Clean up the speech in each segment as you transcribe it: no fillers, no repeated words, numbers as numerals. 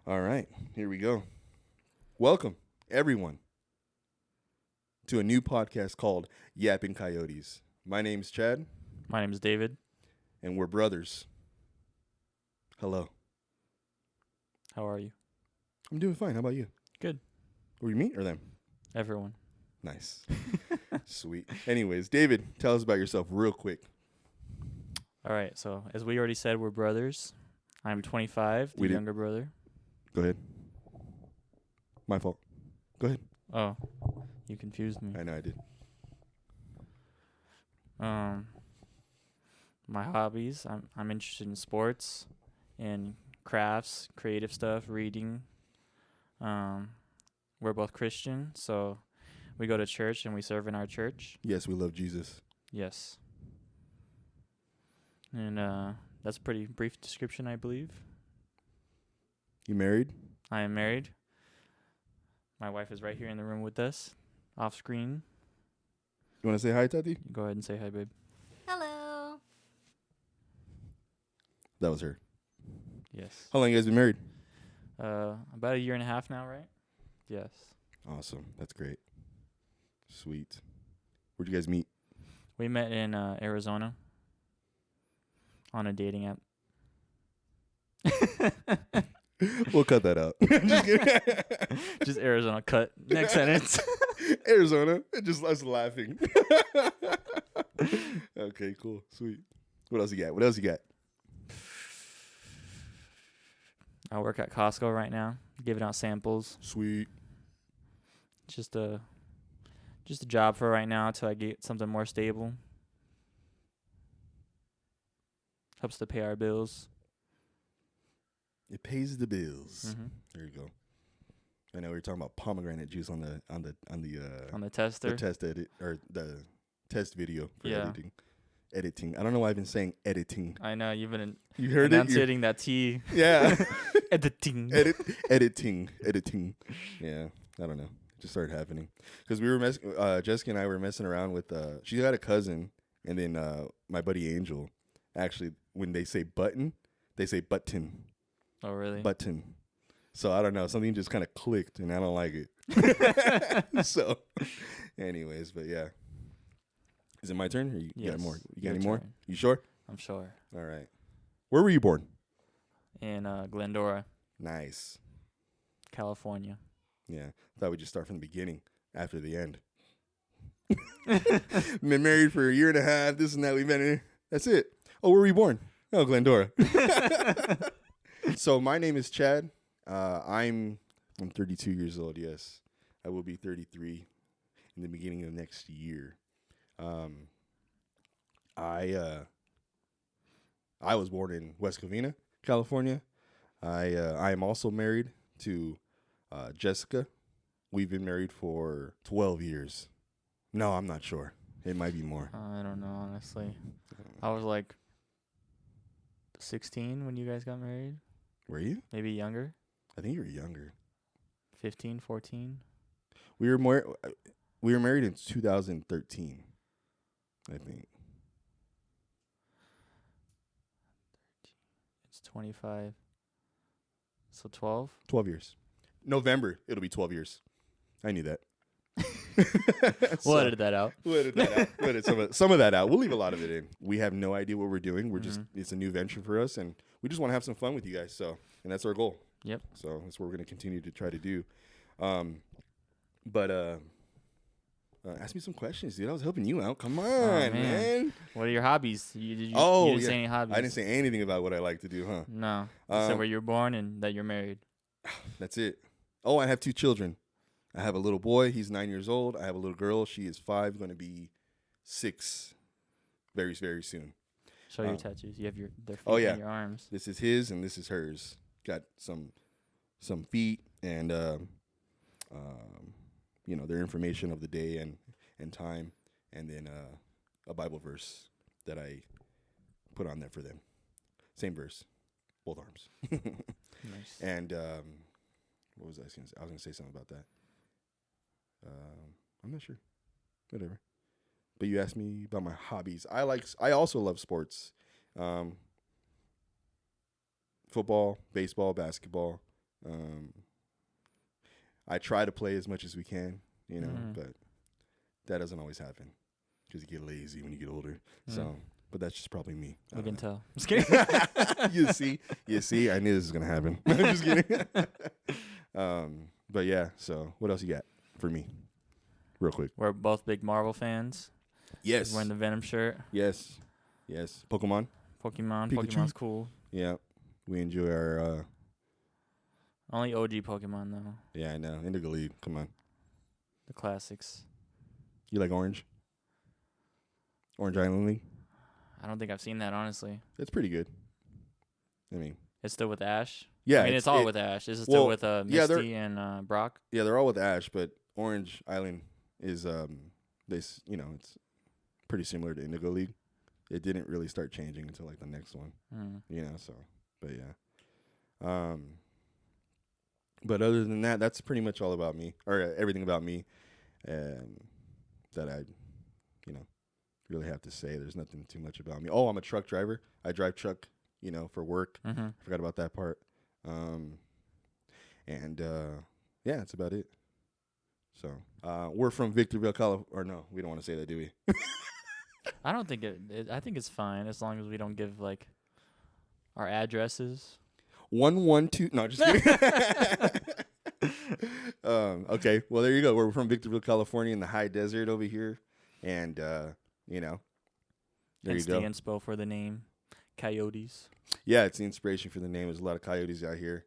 All right, here we go. Welcome, everyone, to a new podcast called Yappin Coyotes. My name's Chad. My name's David. And we're brothers. Hello. How are you? I'm doing fine. How about you? Good. Were you me or them? Everyone. Nice. Sweet. Anyways, David, tell us about yourself real quick. All right, so as we already said, we're brothers. I'm 25, the younger brother. Go ahead. My fault. Go ahead. Oh, you confused me. I know I did. My hobbies, I'm interested in sports and crafts, creative stuff, reading. We're both Christian, so we go to church and we serve in our church. Yes, we love Jesus. Yes. And that's a pretty brief description, I believe. You married? I am married. My wife is right here in the room with us, off screen. You want to say hi, Tati? Go ahead and say hi, babe. Hello. That was her. Yes. How long you guys been married? About a year and a half now, right? Yes. Awesome. That's great. Sweet. Where'd you guys meet? We met in Arizona on a dating app. We'll cut that out. Just kidding. Just Arizona. Cut. Next sentence. Arizona. Just us laughing. Okay, cool. Sweet. What else you got? I work at Costco right now, giving out samples. Sweet. Just a job for right now until I get something more stable. Helps to pay our bills. It pays the bills. Mm-hmm. There you go. I know we were talking about pomegranate juice on the tester. The test edit or the test video for Yeah. editing. I don't know why I've been saying editing. I know you've been You heard enunciating that T. Yeah. Editing. Editing. Yeah. I don't know. It just started happening because we were Jessica and I were messing around with. She had a cousin, and then my buddy Angel. Actually, when they say button, they say button. Oh, really? Button. So I don't know. Something just kind of clicked, and I don't like it. So, anyways, but yeah. Is it my turn? Or you got more? You got any more? You sure? I'm sure. All right. Where were you born? In Glendora, Nice. California. Yeah. Thought we'd just start from the beginning after the end. Been married for a year and a half. This and that. We've been here. That's it. Oh, where were you born? Oh, Glendora. So my name is Chad. I'm 32 years old. Yes, I will be 33 in the beginning of next year. I was born in West Covina, California. I am also married to Jessica. We've been married for 12 years. No, I'm not sure. It might be more. I don't know, honestly. I was like 16 when you guys got married. Were you? Maybe younger. I think you were younger. 15, 14. We were married in 2013, I think. It's 25. So 12? 12 years. November, it'll be 12 years. I knew that. We'll edit that out. We'll edit that out. We'll edit some of that out. We'll leave a lot of it in. We have no idea what we're doing. We're just, it's a new venture for us, and we just want to have some fun with you guys. So, and that's our goal. Yep. So that's what we're going to continue to try to do. But ask me some questions, dude. I was helping you out. Come on, man. What are your hobbies? You didn't say any hobbies. I didn't say anything about what I like to do, huh? No. You said where you were born and that you're married. That's it. Oh, I have 2 children. I have a little boy. He's 9 years old. I have a little girl. She is 5, going to be 6 very, very soon. Show your tattoos. You have their feet Oh, yeah. and your arms. This is his and this is hers. Got some feet and, their information of the day and time. And then a Bible verse that I put on there for them. Same verse. Both arms. Nice. And what was I going to say? I was going to say something about that. I'm not sure. Whatever. But you asked me about my hobbies. I also love sports. Football, baseball, basketball. I try to play as much as we can, but that doesn't always happen because you get lazy when you get older. So, but that's just probably me. We can tell. Just kidding. You see, I knew this was gonna happen. I'm just kidding. But yeah. So, what else you got for me, real quick? We're both big Marvel fans. Yes. Wearing the Venom shirt. Yes. Pokemon. Pokemon. Pikachu. Pokemon's cool. Yeah. We enjoy our. Only OG Pokemon though. Yeah, I know. Indigo League. Come on. The classics. You like Orange? Orange Island League? I don't think I've seen that, honestly. It's pretty good. I mean, it's still with Ash? Yeah. I mean, it's all with Ash. Is it still with Misty and Brock? Yeah, they're all with Ash, but Orange Island is, it's pretty similar to Indigo League. It didn't really start changing until, like, the next one. So, but yeah. But other than that, that's pretty much all about me, or everything about me that I, really have to say. There's nothing too much about me. Oh, I'm a truck driver. I drive truck, for work. Forgot about that part. Yeah, that's about it. So, we're from Victorville, California. Or no, we don't want to say that, do we? I don't think I think it's fine as long as we don't give, like, our addresses. 112. No, just kidding. Okay, well, there you go. We're from Victorville, California, in the high desert over here, and there you go. The inspo for the name, Coyotes. Yeah, it's the inspiration for the name. There's a lot of coyotes out here.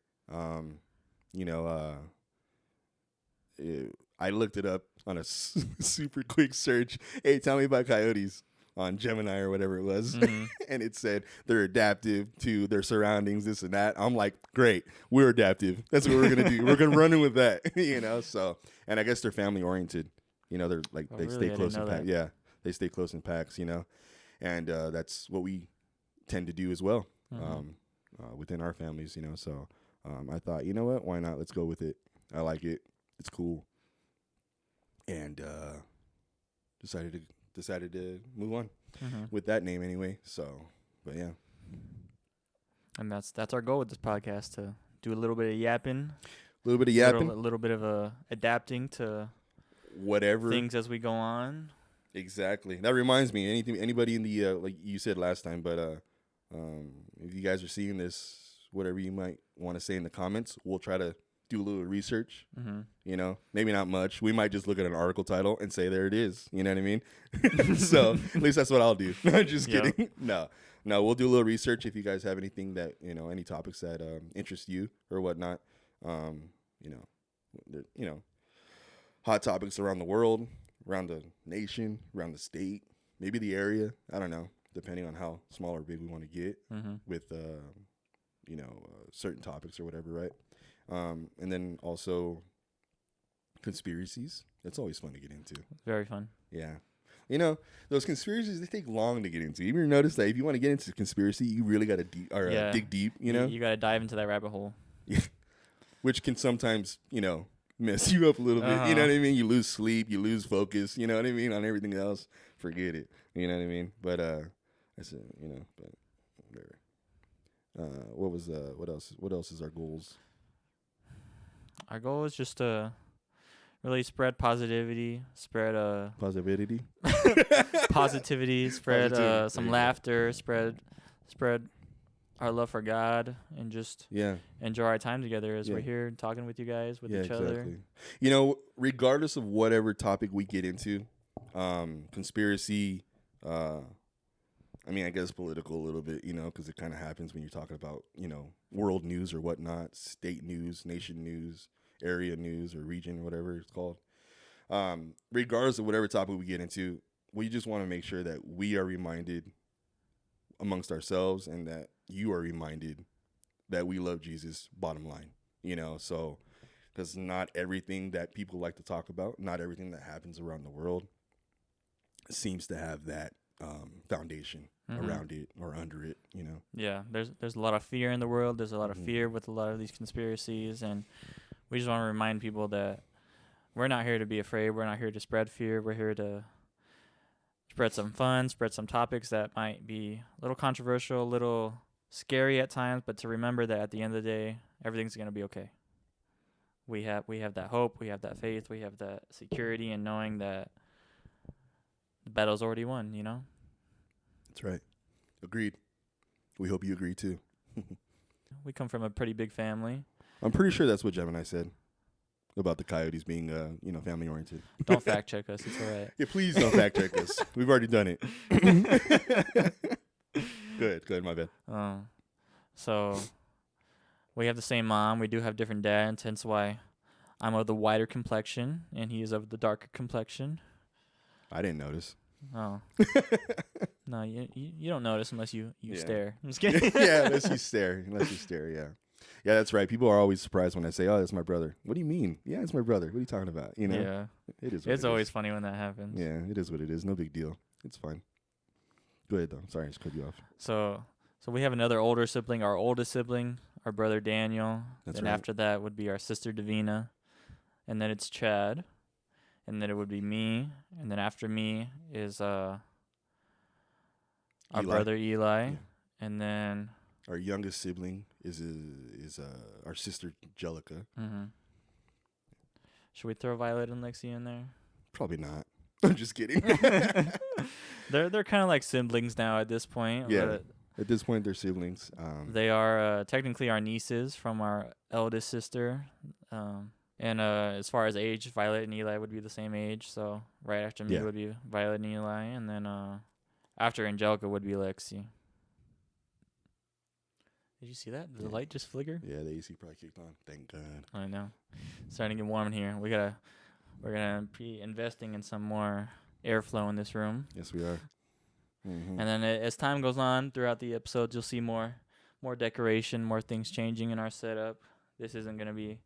I looked it up on a super quick search. Hey, tell me about coyotes on Gemini or whatever it was. And it said they're adaptive to their surroundings, this and that. I'm like, great, we're adaptive. That's what we're going to do. We're going to run in with that, so. And I guess they're family oriented. They're like, they stay close in packs. Yeah, they stay close in packs, and that's what we tend to do as well within our families, So I thought, you know what, why not? Let's go with it. I like it. It's cool. And decided to move on with that name anyway. So, but yeah. And that's our goal with this podcast, to do a little bit of yapping. A little bit of yapping. A little bit of adapting to whatever things as we go on. Exactly. That reminds me, anybody in the like you said last time, but if you guys are seeing this, whatever you might want to say in the comments, we'll try to do a little research, maybe not much. We might just look at an article title and say, there it is. You know what I mean? So at least that's what I'll do. No, just kidding. No, we'll do a little research. If you guys have anything that, any topics that interest you or whatnot, hot topics around the world, around the nation, around the state, maybe the area. I don't know, depending on how small or big we want to get with, certain topics or whatever, right? And then also conspiracies. It's always fun to get into. Very fun. Yeah. Those conspiracies, they take long to get into. You ever notice that if you want to get into conspiracy, you really got to dig deep, You got to dive into that rabbit hole. Which can sometimes, mess you up a little bit. You know what I mean? You lose sleep, you lose focus, you know what I mean? On everything else, forget it. You know what I mean? But, I said, but whatever. What else is our goals? Our goal is just to really spread positivity, spread positivity, spread some laughter, spread our love for God, and just enjoy our time together as we're here talking with you guys, with each other. Regardless of whatever topic we get into, conspiracy, I guess political a little bit, because it kind of happens when you're talking about, world news or whatnot, state news, nation news, area news or region, whatever it's called. Regardless of whatever topic we get into, we just want to make sure that we are reminded amongst ourselves and that you are reminded that we love Jesus, bottom line, so because not everything that people like to talk about, not everything that happens around the world seems to have that foundation around it or under it, Yeah, there's a lot of fear in the world. There's a lot of fear with a lot of these conspiracies, and we just want to remind people that we're not here to be afraid. We're not here to spread fear. We're here to spread some fun, spread some topics that might be a little controversial, a little scary at times, but to remember that at the end of the day, everything's going to be okay. We have that hope, we have that faith, we have that security in knowing that the battle's already won, That's right. Agreed. We hope you agree too. We come from a pretty big family. I'm pretty sure that's what Gemini said about the Coyotes being, family oriented. Don't fact check us. It's all right. Yeah, please don't fact check us. We've already done it. Good. My bad. So we have the same mom. We do have different dads. Hence why I'm of the whiter complexion and he is of the darker complexion. I didn't notice. Oh. No, you don't notice unless you stare. I'm just kidding. Yeah, unless you stare. Yeah. Yeah, that's right. People are always surprised when I say, "Oh, that's my brother." What do you mean? Yeah, it's my brother. What are you talking about? Yeah. It is. It's always funny when that happens. Yeah, it is what it is. No big deal. It's fine. Go ahead though. Sorry, I just cut you off. So we have another older sibling, our oldest sibling, our brother Daniel. That's and right. After that would be our sister Davina, and then it's Chad, and then it would be me, and then after me is our brother Eli, and then our youngest sibling is our sister Jellica. Mm-hmm. Should we throw Violet and Lexi in there? Probably not. I'm just kidding. They're kind of like siblings now at this point. Yeah. At this point, they're siblings. They are technically our nieces from our eldest sister. And as far as age, Violet and Eli would be the same age. So right after me would be Violet and Eli. And then after Angelica would be Lexi. Did you see that? Did the light just flicker? Yeah, the AC probably kicked on. Thank God. I know. It's starting to get warm in here. We're gonna be investing in some more airflow in this room. Yes, we are. Mm-hmm. And then as time goes on throughout the episodes, you'll see more decoration, more things changing in our setup. This isn't gonna be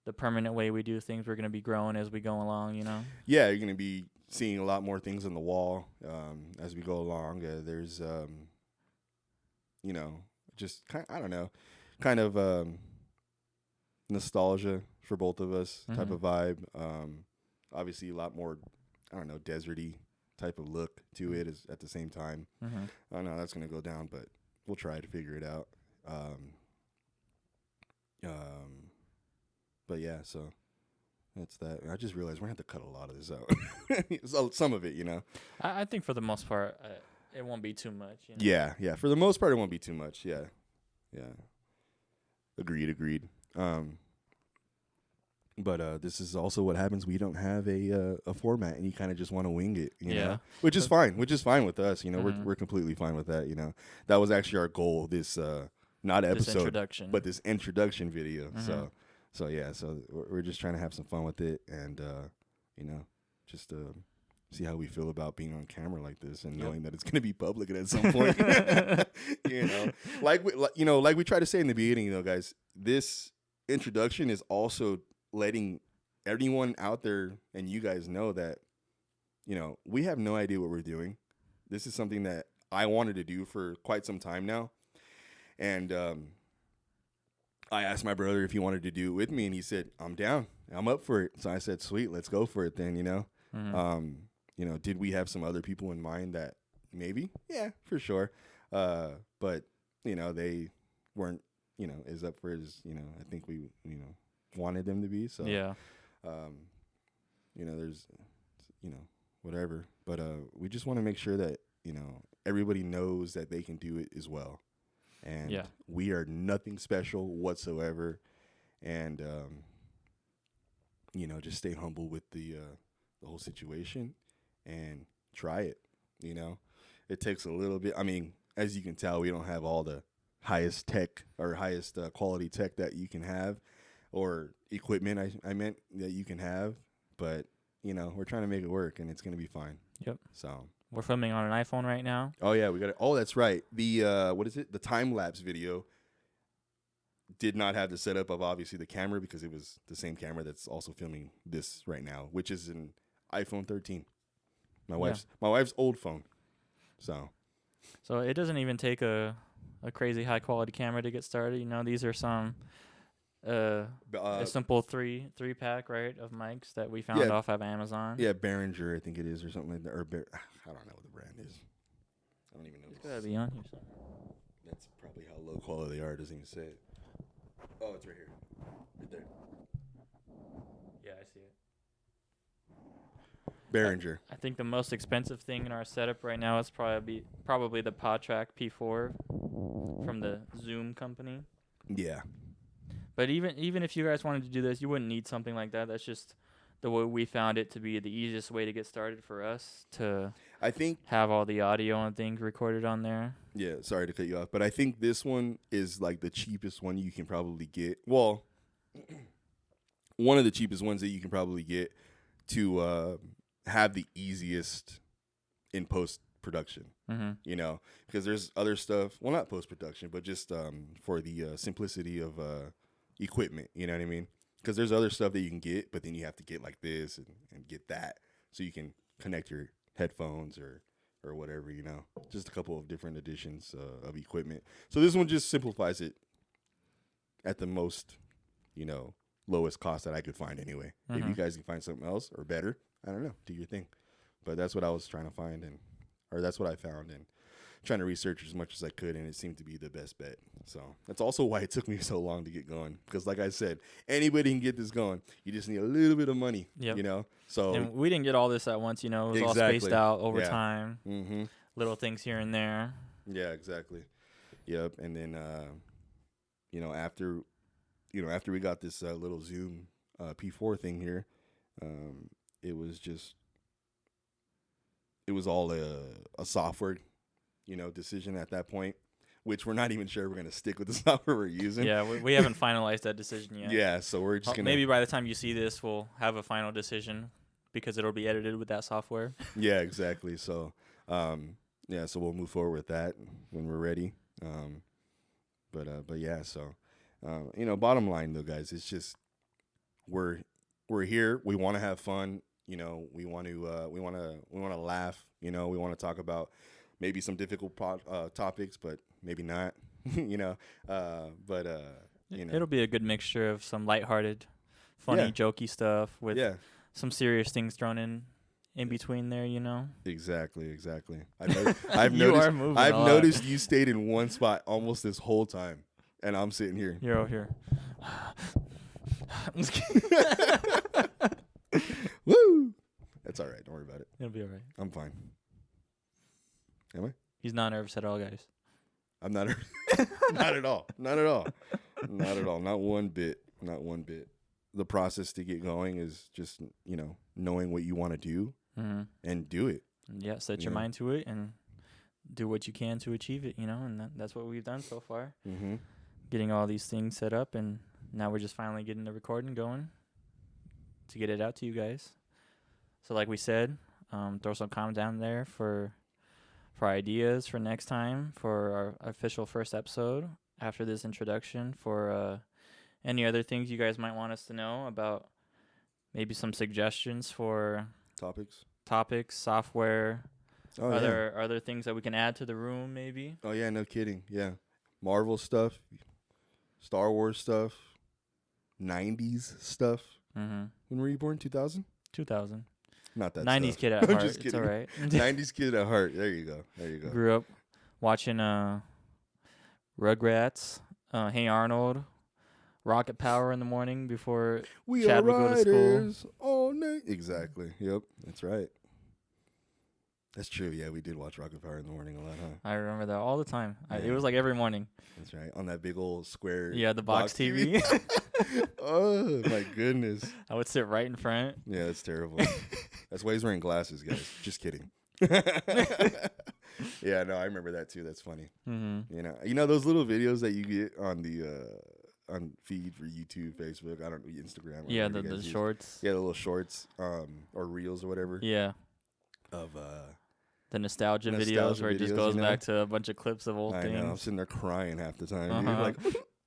the permanent way we do things. We're gonna be growing as we go along. Yeah, you're gonna be seeing a lot more things on the wall as we go along. There's just kind of nostalgia for both of us type of vibe. Obviously a lot more, deserty type of look to it is at the same time. Mm-hmm. I don't know that's going to go down, but we'll try to figure it out. But yeah, so that's that. I just realized we're going to have to cut a lot of this out. So, some of it, I think for the most part, it won't be too much. Yeah. For the most part, it won't be too much. Yeah. Agreed. But this is also what happens when you don't have a format and you kind of just want to wing it, you know? Which is fine with us, we're completely fine with that, That was actually our goal, this not episode, but this introduction video. Mm-hmm. So we're just trying to have some fun with it and just see how we feel about being on camera like this and knowing that it's going to be public at some point. Like we try to say in the beginning, guys, this introduction is also letting everyone out there and you guys know that, we have no idea what we're doing. This is something that I wanted to do for quite some time now. And I asked my brother if he wanted to do it with me, and he said, I'm down. I'm up for it. So I said, sweet, let's go for it then, Mm-hmm. Did we have some other people in mind that maybe? Yeah, for sure. But, they weren't, as up for it as, I think we, wanted them to be. So, yeah. There's, whatever. But we just want to make sure that, everybody knows that they can do it as well. And we are nothing special whatsoever. And, just stay humble with the whole situation and try it. It takes a little bit. I mean, as you can tell, we don't have all the highest tech or highest quality tech that you can have. or equipment. I meant that you can have, but you know, we're trying to make it work, and it's gonna be fine. Yep. So We're filming on an iPhone right now. oh yeah, we got it. Oh, that's right. The what is it? The time lapse video did not have the setup of obviously the camera because it was the same camera that's also filming this right now, which is an iPhone 13. My wife's old phone. So it doesn't even take a crazy high quality camera to get started. You know, these are some a simple three pack, right, of mics that we found off of Amazon. Yeah, Behringer, I think it is, or something like that. Or I don't know what the brand is. I don't even know. It's gotta be on here somewhere. That's probably how low quality they are. It doesn't even say it. Oh, it's right here. Right there. Yeah, I see it. Behringer. I think the most expensive thing in our setup right now is probably the PodTrack P4 from the Zoom company. Yeah. But even if you guys wanted to do this, you wouldn't need something like that. That's just the way we found it to be the easiest way to get started for us to I think have all the audio and things recorded on there. Yeah, sorry to cut you off, but I think this one is like the cheapest one you can probably get. Well, one of the cheapest ones that you can probably get to have the easiest in post production. Mm-hmm. You know, because there's other stuff. Well, not post production, but just for the simplicity of equipment. You know what I mean? Because there's other stuff that you can get, but then you have to get like this and get that so you can connect your headphones or whatever, you know. Just a couple of different editions of equipment. So this one just simplifies it at the most, you know, lowest cost that I could find anyway. Mm-hmm. If you guys can find something else or better, I don't know, do your thing. But that's what I was trying to find, or that's what I found, and trying to research as much as I could, and it seemed to be the best bet. So that's also why it took me so long to get going. Because like I said, anybody can get this going. You just need a little bit of money, you know? So and we didn't get all this at once, you know. It was all spaced out over time. Mm-hmm. Little things here and there. Yeah, exactly. Yep. And then, you know, after we got this little Zoom P4 thing here, it was all a software, you know, decision at that point, which we're not even sure we're going to stick with the software we're using. Yeah, we haven't finalized that decision yet. Yeah, so we're just going to... Maybe by the time you see this, we'll have a final decision because it'll be edited with that software. Yeah, exactly. So, yeah, so we'll move forward with that when we're ready. But yeah, so, you know, bottom line though, guys, it's just we're here. We want to have fun. You know, we want to laugh. You know, we want to talk about maybe some difficult topics, but maybe not. You know, you know, It'll be a good mixture of some lighthearted, funny, jokey stuff with some serious things thrown in between there. You know. Exactly. I've noticed you stayed in one spot almost this whole time, and I'm sitting here. You're over here. Woo! That's all right. Don't worry about it. It'll be all right. I'm fine. Am I? He's not nervous at all, guys. I'm not. Not at all. Not at all. Not at all. Not one bit. Not one bit. The process to get going is just, you know, knowing what you want to do and do it. Yeah, set your mind to it and do what you can to achieve it, you know, and that's what we've done so far. Mm-hmm. Getting all these things set up, and now we're just finally getting the recording going to get it out to you guys. So like we said, throw some comments down there for ideas for next time for our official first episode after this introduction, for any other things you guys might want us to know about, maybe some suggestions for topics, software, other things that we can add to the room maybe. Oh yeah, no kidding. Yeah. Marvel stuff, Star Wars stuff, 90s stuff. Mm-hmm. When were you born? 2000? 2000. Not that 90s stuff. kid at heart. It's all right. 90s kid at heart. There you go. Grew up watching Rugrats, Hey Arnold, Rocket Power in the morning before Chad would go to school. All night. Exactly. Yep. That's right. That's true. Yeah, we did watch Rocket Power in the morning a lot, huh? I remember that all the time. Yeah. It was like every morning. That's right. On that big old square. Yeah, the box TV. Oh, my goodness. I would sit right in front. Yeah, that's terrible. That's why he's wearing glasses, guys. Just kidding. Yeah, no, I remember that too. That's funny. Mm-hmm. You know those little videos that you get on on feed for YouTube, Facebook. I don't know, Instagram. Yeah, whatever you the guys use. shorts. Yeah, the little shorts, or reels or whatever. Yeah. Of The nostalgia videos Nostalgia where it just videos, goes you know? back to a bunch of clips of old I things. know. I'm sitting there crying half the time. Dude. Uh-huh. Like,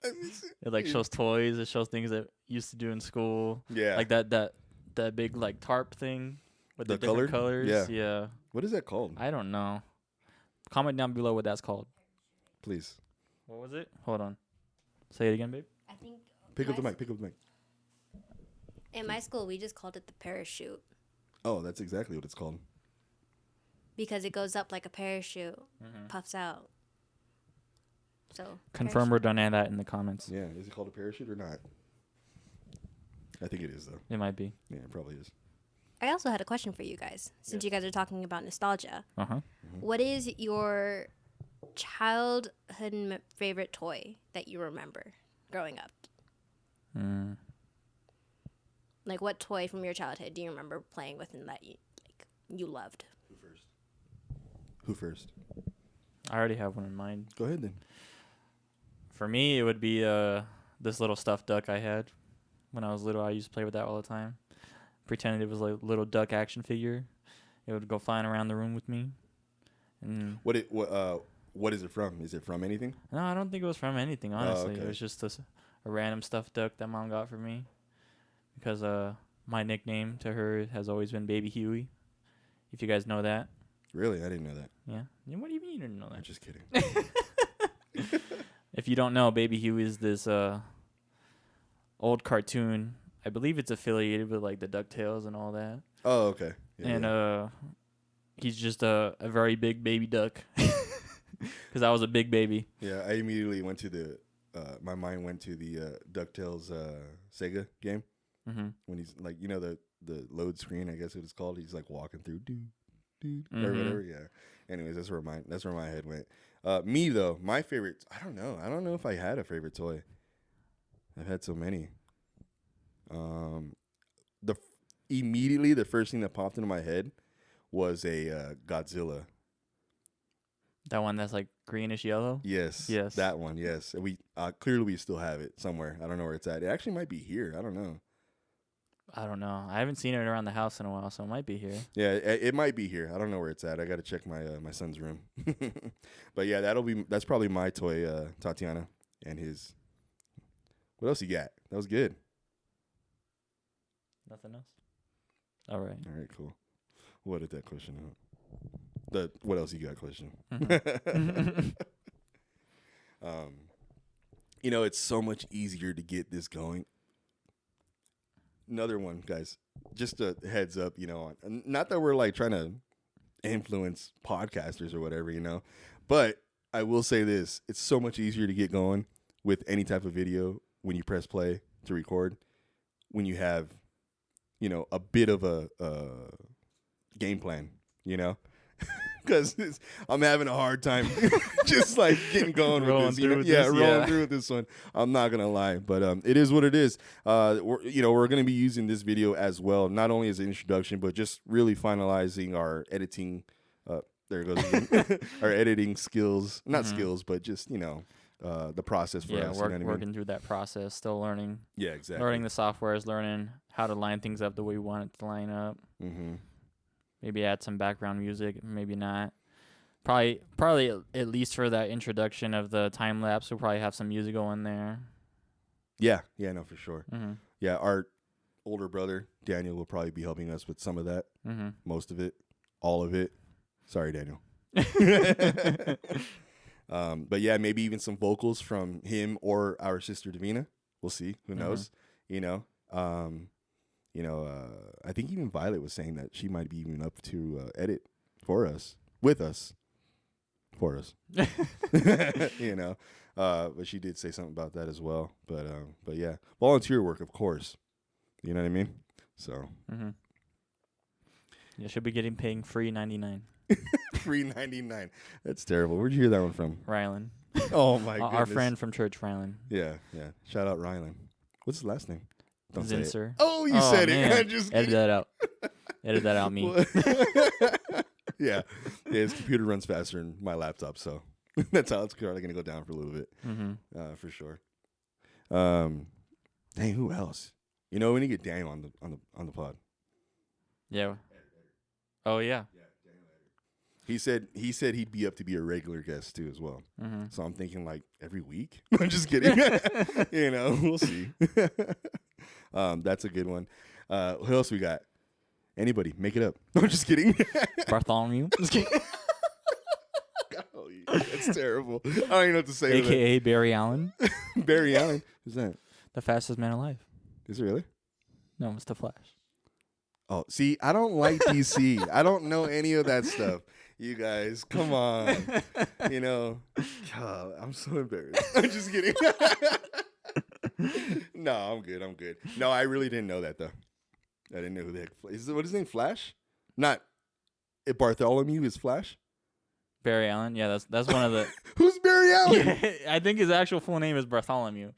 I miss it. It like shows toys. It shows things that used to do in school. Yeah. Like that big like tarp thing with the different colored? colors. Yeah. Yeah. What is that called? I don't know. Comment down below what that's called. Please. What was it? Hold on. Say it again, babe. I think Pick up the mic. Pick up the mic. in my school we just called it the parachute Oh, that's exactly what it's called. because it goes up like a parachute, puffs out. So Confirm or deny that in the comments. Yeah. Is it called a parachute or not? I think it is, though. It might be. Yeah, it probably is. I also had a question for you guys, since you guys are talking about nostalgia. Uh-huh. What is your childhood favorite toy that you remember growing up? Mm. Like, what toy from your childhood do you remember playing with and that you loved? Who first? I already have one in mind. Go ahead, then. For me, it would be this little stuffed duck I had when I was little. I used to play with that all the time. Pretended it was like a little duck action figure. It would go flying around the room with me. And What is it from? Is it from anything? no, I don't think it was from anything, honestly. okay. It was just a random stuffed duck that mom got for me. Because my nickname to her has always been Baby Huey. If you guys know that. Really? I didn't know that. Yeah. What do you mean you didn't know I'm that? just kidding. If you don't know, Baby Huey is this old cartoon. I believe it's affiliated with like the DuckTales and all that. Oh, okay. Yeah, And he's just a very big baby duck. Because I was a big baby. yeah, I immediately went to the. My mind went to the DuckTales Sega game when he's like, the load screen, I guess it was called. He's like walking through, or whatever. Yeah. Anyways, that's where my head went. Me though, my favorite. I don't know if I had a favorite toy. I've had so many. Immediately the first thing that popped into my head was a Godzilla. That one that's like greenish yellow? Yes. Yes. That one, yes. We clearly we still have it somewhere. I don't know where it's at. It actually might be here. I don't know. I don't know. I haven't seen it around the house in a while, so it might be here. Yeah, it might be here. I don't know where it's at. I got to check my my son's room. But yeah, that's probably my toy, Tatiana, and his. What else you got? That was good. Nothing else? All right. All right, cool. What did that question out? The what else you got question. It's so much easier to get this going. Another one, guys. Just a heads up, not that we're like trying to influence podcasters or whatever, but I will say this: it's so much easier to get going with any type of video when you press play to record, when you have, a bit of a game plan, because I'm having a hard time just like getting going with this. Rolling through with this one. I'm not gonna lie, but it is what it is. We're gonna be using this video as well, not only as an introduction, but just really finalizing our editing. There it goes again. Our editing skills, not skills, but just the process for us. Working through that process, still learning. Yeah, exactly. Learning the softwares, learning how to line things up the way we want it to line up. Mm-hmm. Maybe add some background music, maybe not. Probably at least for that introduction of the time lapse, we'll probably have some music going there. Yeah, no, for sure. Mm-hmm. Yeah, our older brother Daniel will probably be helping us with some of that, most of it, all of it. Sorry, Daniel. But yeah, maybe even some vocals from him or our sister Davina. We'll see. Who knows? I think even Violet was saying that she might be even up to edit for us, with us, for us. But she did say something about that as well. But yeah, volunteer work, of course. You know what I mean? So. Yeah, she'll be getting paying free $99. Free $99. That's terrible. Where'd you hear that one from? Rylan. Oh my goodness. Our friend from church, Rylan. Yeah. Shout out Rylan. What's his last name? Don't say it. Zinser. Oh, you said man. it. Just edit that out. Edit that out, me. Yeah, his computer runs faster than my laptop, so that's how it's probably going to go down for a little bit, for sure. Dang, who else? You know, we need to get Daniel on the pod. Yeah. Oh yeah. He said he'd be up to be a regular guest too as well. Mm-hmm. So I'm thinking like every week. I'm just kidding. You know, we'll see. That's a good one. Who else we got? Anybody? Make it up. I'm just kidding. Bartholomew, Just kidding. Oh, that's terrible. I don't even know what to say. aka Barry Allen, Barry Allen. Who's that? the fastest man alive. Is it really? No, it's the Flash. Oh, see, I don't like DC. I don't know any of that stuff. You guys, come on. You know, God, I'm so embarrassed. I'm just kidding. No, I'm good. No, I really didn't know that, though. I didn't know who the heck. What is his name? Flash? Not. Bartholomew is Flash? Barry Allen. Yeah, that's one of the. Who's Barry Allen? Yeah, I think his actual full name is Bartholomew,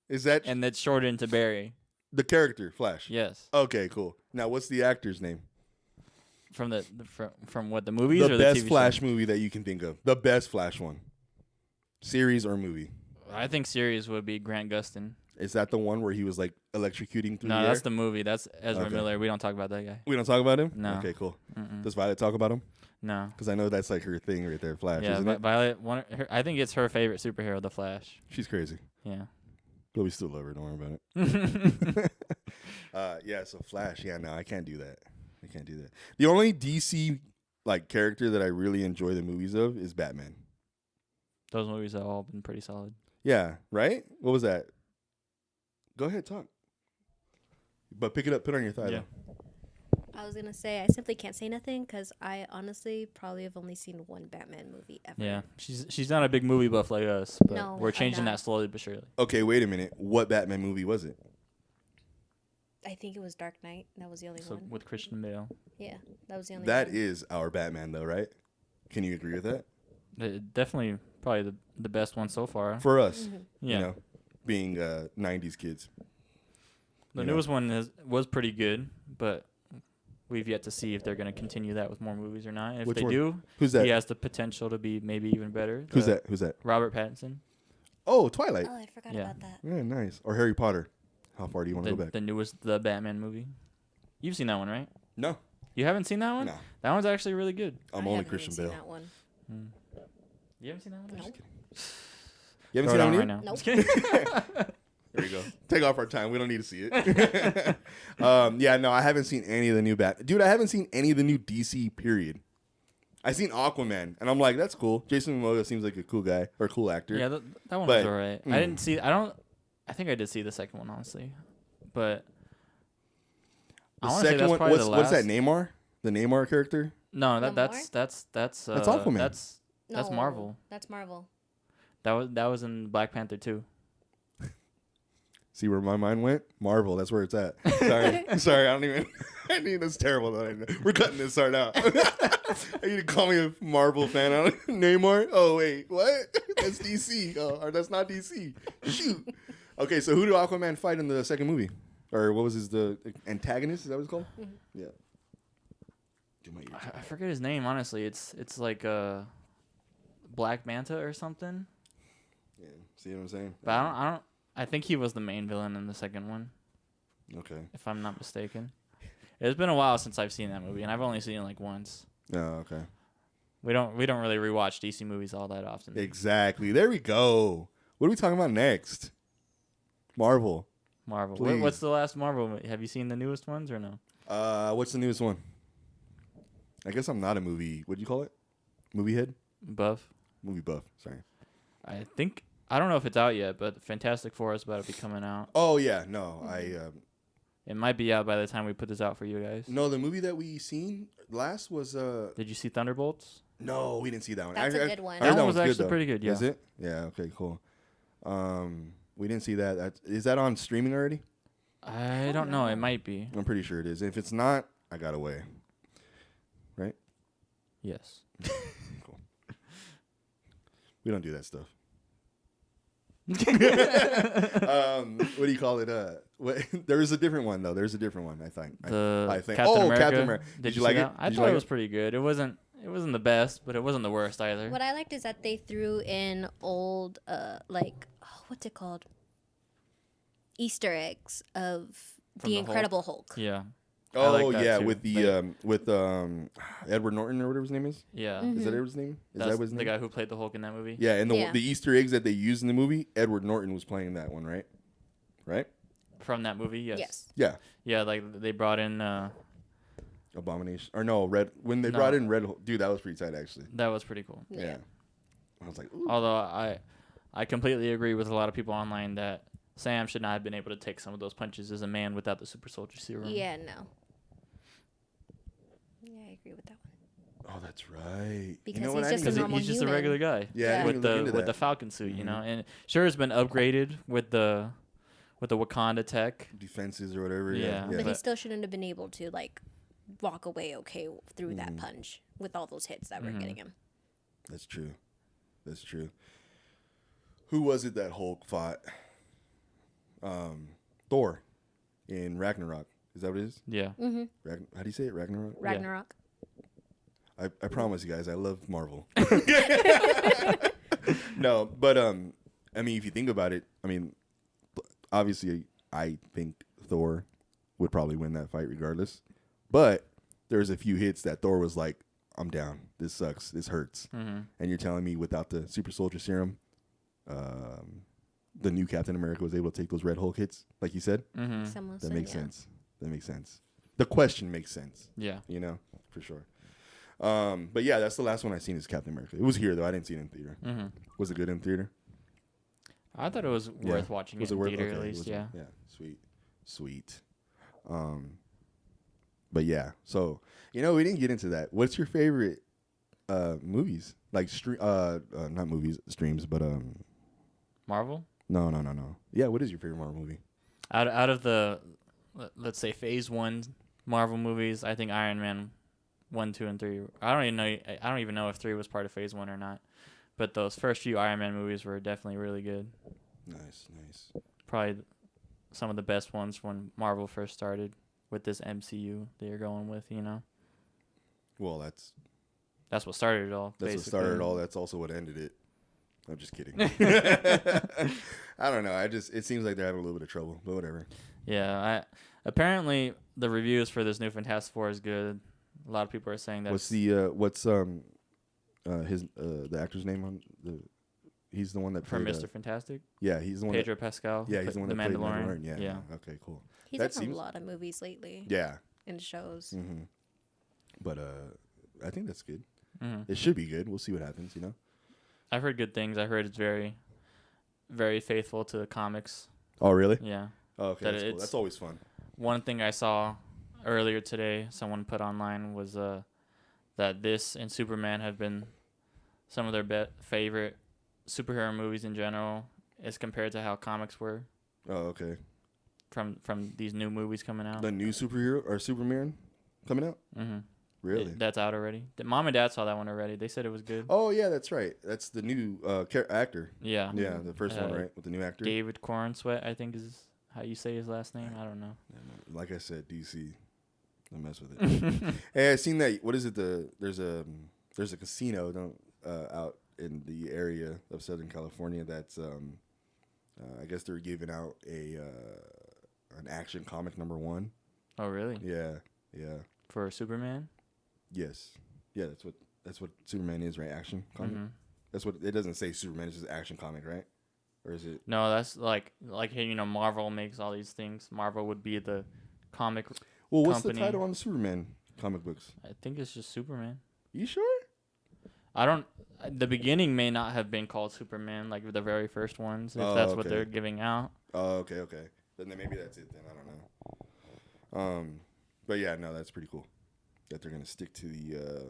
Is that and that's shortened to Barry. the character, Flash? Yes. Okay, cool. Now, what's the actor's name? From from what, the movies The or best the TV Flash show? movie that you can think of. The best Flash one. Series or movie. I think series would be Grant Gustin. Is that the one where he was like electrocuting through No, the air? that's the movie. That's Ezra Okay. Miller. We don't talk about that guy. We don't talk about him? No. Okay, cool. Mm-mm. Does Violet talk about him? No. Because I know that's like her thing right there, Flash, Yeah, isn't it? Violet. I think it's her favorite superhero, the Flash. She's crazy. Yeah. But we still love her. Don't worry about it. Yeah, so Flash. Yeah, no, I can't do that. I can't do that. The only DC like character that I really enjoy the movies of is Batman. Those movies have all been pretty solid. Yeah, right? What was that? Go ahead, talk. But pick it up, put it on your thigh, Yeah. I was gonna say I simply can't say nothing because I honestly probably have only seen one Batman movie ever. Yeah, she's not a big movie buff like us, but No, we're I'm changing not. that slowly but surely. Okay, wait a minute. What Batman movie was it? I think it was Dark Knight. That was the only So one. with Christian Bale, Yeah, that was the only That one. is our Batman, though, right? Can you agree with that? definitely probably the best one so far. For us, Mhm. Yeah, you know, being 90s kids. the you know. newest one was pretty good, but we've yet to see if they're going to continue that with more movies or not. And if Which they one? do, Who's that? he has the potential to be maybe even better. Who's that? Who's that? Robert Pattinson, Oh, Twilight. Oh, I forgot Yeah. about that. Yeah, nice. Or Harry Potter. How far do you want to go back? the newest The Batman movie. You've seen that one, right? No, You haven't seen that one? no. That one's actually really good. I'm I only haven't Christian even seen Bale. that one. You haven't seen that one? Nope. You haven't Throw seen it that on one right yet? now. Nope. There we go. Take off our time. We don't need to see it. Yeah, no, I haven't seen any of the new Dude, I haven't seen any of the new DC, period. I seen Aquaman, and I'm like, that's cool. Jason Momoa seems like a cool guy, or a cool actor. Yeah, that one But, was alright. I didn't see. I think I did see the second one, honestly, but I The want to say second that's one, probably the last. what's that, Neymar? The Neymar character? No, Lamar? that's Aquaman. That's No, Marvel. That's Marvel. That was in Black Panther 2. See where my mind went? Marvel, that's where it's at. Sorry, I don't even. I mean, that's terrible. Though. We're cutting this part out. Are you to call me a Marvel fan? Neymar? Oh wait, what? That's DC. Oh, or that's not DC. Shoot. Okay, so who did Aquaman fight in the second movie? Or what was the antagonist? Is that what it's called? Mm-hmm. Yeah. Get my ears. I forget his name. Honestly, it's like Black Manta or something. Yeah. See what I'm saying? But I don't. I think he was the main villain in the second one, Okay. if I'm not mistaken. It's been a while since I've seen that movie, and I've only seen it like once. Oh, okay. We don't really rewatch DC movies all that often. Exactly. There we go. What are we talking about next? Marvel. Marvel. Please. What's the last Marvel movie? Have you seen the newest ones or no? What's the newest one? I guess I'm not a movie. What'd you call it? Movie head? Buff. Movie buff. Sorry. I don't know if it's out yet, but Fantastic Four is about to be coming out. Oh yeah, no, It might be out by the time we put this out for you guys. no. The movie that we seen last was Did you see Thunderbolts? no, we didn't see that one. That's a good one. I heard That one was one's good, actually though. pretty good, yeah. Is it? Yeah. Okay. Cool. We didn't see that. Is that on streaming already? I don't know. It might be. I'm pretty sure it is. If it's not, I got away. Right? Yes. Cool. We don't do that stuff. What do you call it? There is a different one though. There's a different one. I think. I think. Captain America. Captain America. Did you like see it? that? I Did you thought like it was pretty good. It wasn't the best, but it wasn't the worst either. What I liked is that they threw in old, what's it called? Easter eggs of From the the Hulk? Incredible Hulk. Yeah. I Oh like that yeah, too. with Edward Norton or whatever his name is. Yeah. Mm-hmm. Is that his name? Is That's that his the name? guy who played the Hulk in that movie. Yeah, and Yeah. the Easter eggs that they used in the movie, Edward Norton was playing that one, right? Right? From that movie, yes. Yes. Yeah. Yeah, like they brought in. Abomination or no Red when they No. brought in Red Hulk, dude, that was pretty tight actually. That was pretty cool. Yeah. I was like, ooh. Although I completely agree with a lot of people online that Sam should not have been able to take some of those punches as a man without the super soldier serum. Yeah, no. Yeah, I agree with that one. Oh, that's right. Because you know what? he's I just didn't a even- normal he's just human. a regular guy. Yeah, I Yeah. didn't with even look into the that. Falcon suit, you know, Mhm. and sure it's been upgraded with the Wakanda tech. defenses or whatever. Yeah. Yeah. But he But- still shouldn't have been able to like walk away okay through that Mhm. punch with all those hits that were Mhm. getting him. That's true. That's true. Who was it that Hulk fought? Thor in Ragnarok. Is that what it is? Yeah. Mm-hmm. How do you say it? Ragnarok? Ragnarok. I promise you guys, I love Marvel. No, but I mean, if you think about it, I mean, obviously, I think Thor would probably win that fight regardless. But there's a few hits that Thor was like, "I'm down. This sucks. This hurts." Mm-hmm. And you're telling me without the super soldier serum, the new Captain America was able to take those Red Hulk hits, like you said. Mm-hmm. Someone That said, makes yeah. sense. That makes sense. The question makes sense. Yeah. You know, for sure. But yeah, that's the last one I seen is Captain America. It was here though. I didn't see it in theater. Mm-hmm. Was it good in theater? I thought it was Yeah. worth watching Was it it in worth? theater Okay, at it least. was- Yeah. Yeah. Sweet. But yeah. So we didn't get into that. What's your favorite movies? Like not movies, streams, but Marvel. no. Yeah. What is your favorite Marvel movie? Out of the let's say Phase 1 Marvel movies, I think Iron Man 1, 2, and 3. I don't even know if 3 was part of Phase 1 or not. But those first few Iron Man movies were definitely really good. Nice. Probably some of the best ones when Marvel first started with this MCU they're going with, you know. Well, that's That's what started it all. what basically. started it all. That's also what ended it. I'm just kidding. I don't know. It seems like they're having a little bit of trouble, but whatever. Yeah, apparently the reviews for this new Fantastic Four is good. A lot of people are saying that. What's the actor's name on the? He's the one that from played, Mr. Fantastic? Yeah, he's the one. Pedro Pascal. Yeah, he's the one that played Mandalorian. Mandalorian. Yeah. Okay, cool. He's That in seems- a lot of movies lately Yeah. and shows. Mm-hmm. But I think that's good. Mm-hmm. It should be good. We'll see what happens. I've heard good things. I heard it's very, very faithful to the comics. Oh, really? Yeah. Oh, okay. That That's cool. it's- That's always fun. One thing I saw earlier today, someone put online, was that this and Superman have been some of their favorite superhero movies in general, as compared to how comics were Oh, okay. from these new movies coming out. The new superhero or Superman coming out? Mm-hmm. Really? That's out already. Mom and Dad saw that one already. They said it was good. Oh, yeah, that's right. That's the new actor. Yeah. Yeah, the first one, Uh, right? With the new actor. David Cornsweet, I think is how you say his last name. I don't know. Like I said, DC. Don't mess with it. Hey, I seen that. What is it? There's a casino out in the area of Southern California that's I guess they're giving out an Action comic #1. Oh, really? Yeah. For Superman? Yes. Yeah, that's what Superman is, right? Action comic. Mm-hmm. That's what it doesn't say Superman, it's just Action comic, right? Or is it? No, that's like hey, Marvel makes all these things. Marvel would be the comic. Well, what's company. the title on the Superman comic books? I think it's just Superman. You sure? I don't. The beginning may not have been called Superman, like the very first ones, if Oh, that's what okay. they're giving out. Oh, okay. Then maybe that's it. Then I don't know. But yeah, no, that's pretty cool. That they're gonna stick to the,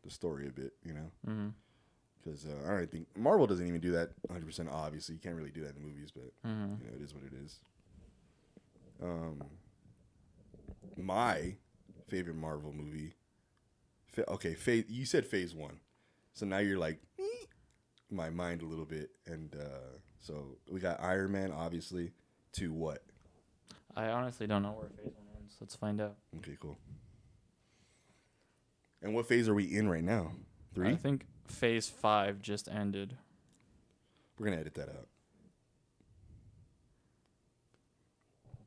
the story a bit, Mm-hmm. because I don't think Marvel doesn't even do that 100%. Obviously, you can't really do that in the movies, but Mm-hmm. it is what it is. My favorite Marvel movie. You said Phase 1, so now you're like my mind a little bit, and so we got Iron Man, obviously. To what? I honestly don't know where Phase 1 ends. Let's find out. Okay, cool. And what phase are we in right now? 3? I think Phase 5 just ended. We're gonna edit that out.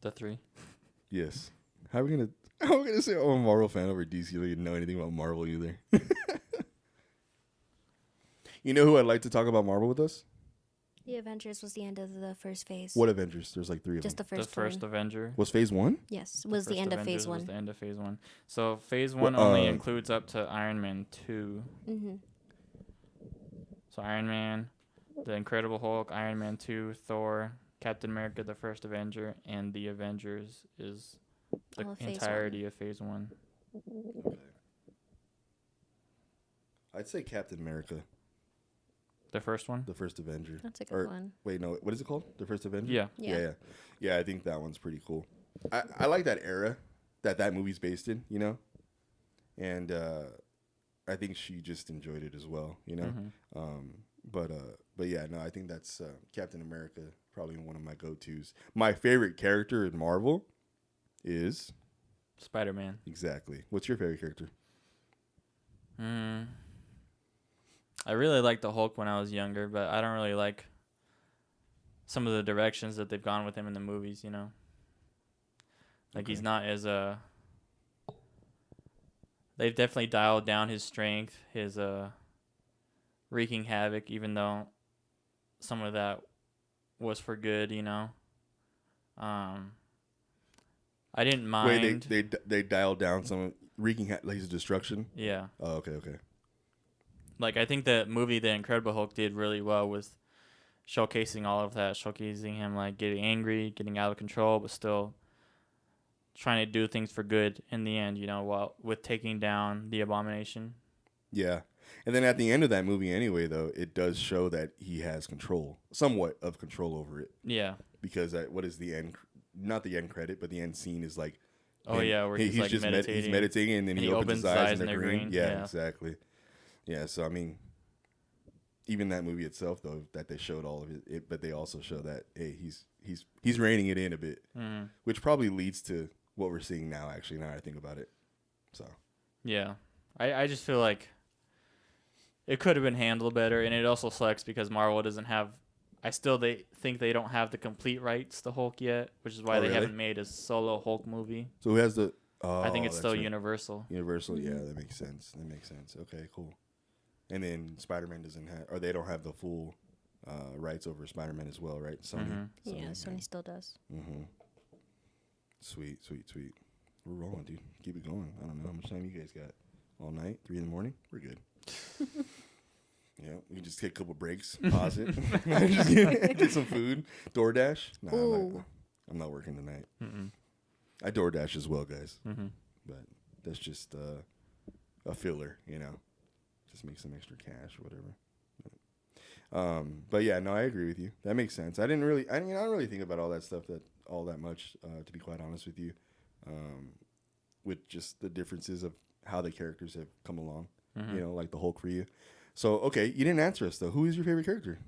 The 3. Yes. How are we gonna say I'm a Marvel fan over DC? You didn't know anything about Marvel either. You know who I'd like to talk about Marvel with us? The Avengers was the end of the first phase. What Avengers? There's like 3 of Just them. the first The first one. Avenger. Was Phase 1? Yes, was the First end of Avengers phase was 1. the end of Phase 1. So Phase What, 1 only includes up to Iron Man 2. Mm-hmm. So Iron Man, the Incredible Hulk, Iron Man 2, Thor, Captain America, the First Avenger, and the Avengers is the All of Phase entirety of Phase 1. Okay. I'd say Captain America, The first one? the first Avenger. That's a good Or one. wait, no, what is it called? The first Avenger? Yeah. Yeah, I think that one's pretty cool. I like that era that movie's based in, you know? And I think she just enjoyed it as well, you know? Mhm. But yeah, no, I think that's Captain America, probably one of my go-tos. My favorite character in Marvel is... Spider-Man. Exactly. What's your favorite character? I really liked the Hulk when I was younger, but I don't really like some of the directions that they've gone with him in the movies, you know? Like, Okay. he's not as they've definitely dialed down his strength, his wreaking havoc, even though some of that was for good, you know? I didn't mind. Wait, they dialed down some wreaking like his destruction? Yeah. Oh, okay. Like, I think the movie The Incredible Hulk did really well with showcasing all of that, showcasing him, like, getting angry, getting out of control, but still trying to do things for good in the end, you know, while with taking down the Abomination. Yeah. And then at the end of that movie anyway, though, it does show that he has somewhat of control over it. Yeah. Because what is the end, not the end credit, but the end scene is like... Oh, yeah, where he's like just meditating. he's meditating and then he opens his eyes and they're green. Yeah, Yeah. exactly. Yeah, so I mean, even that movie itself, though, that they showed all of it, but they also show that, hey, he's reining it in a bit, which probably leads to what we're seeing now, actually, now I think about it. So. Yeah. I just feel like it could have been handled better, and it also sucks because Marvel doesn't have... they think they don't have the complete rights to Hulk yet, which is why they haven't made a solo Hulk movie. So who has the... Oh, I think it's still right. Universal. Universal, yeah, that makes sense. Okay, cool. And then Spider-Man doesn't have... Or they don't have the full rights over Spider-Man as well, right? Sony. Yeah, Sony still does. Mm-hmm. Sweet. We're rolling, dude. Keep it going. I don't know how much time you guys got. All night? 3 a.m? We're good. Yeah, we can just take a couple breaks, pause it, just get some food. DoorDash? Nah, I'm not working tonight. I DoorDash as well, guys. But that's just a filler, you know. Just make some extra cash or whatever. But yeah, no, I agree with you. That makes sense. I don't really think about all that stuff all that much, to be quite honest with you. With just the differences of how the characters have come along, you know, like the Hulk for you. So, okay, you didn't answer us, though. Who is your favorite character?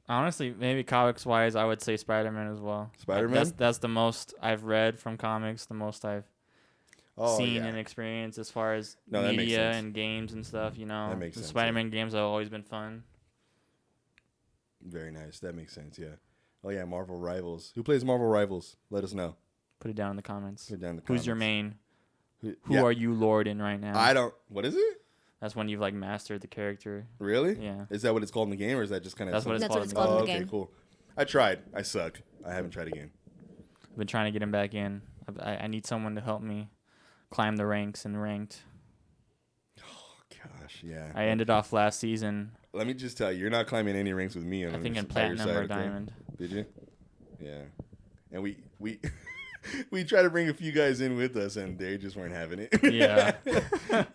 Honestly, maybe comics-wise, I would say Spider-Man as well. Spider-Man? That's the most I've read from comics, the most I've seen and experienced as far as media and games and stuff, you know. That makes sense. Spider-Man games have always been fun. Very nice. That makes sense, yeah. Oh, yeah, Marvel Rivals. Who plays Marvel Rivals? Let us know. Put it down in the comments. Put it down in the comments. Who's your main? Who are you lording right now? I don't... What is it? That's when you've, like, mastered the character. Really? Yeah. Is that what it's called in the game, or is that just kind of... That's what it's called in the game. Okay, cool. I tried. I suck. I haven't tried again. I've been trying to get him back in. I need someone to help me climb the ranks and ranked. Oh, gosh, yeah. I ended off last season. Let me just tell you, you're not climbing any ranks with me. I think in platinum or diamond. Did you? Yeah. And we we tried to bring a few guys in with us, and they just weren't having it. Yeah.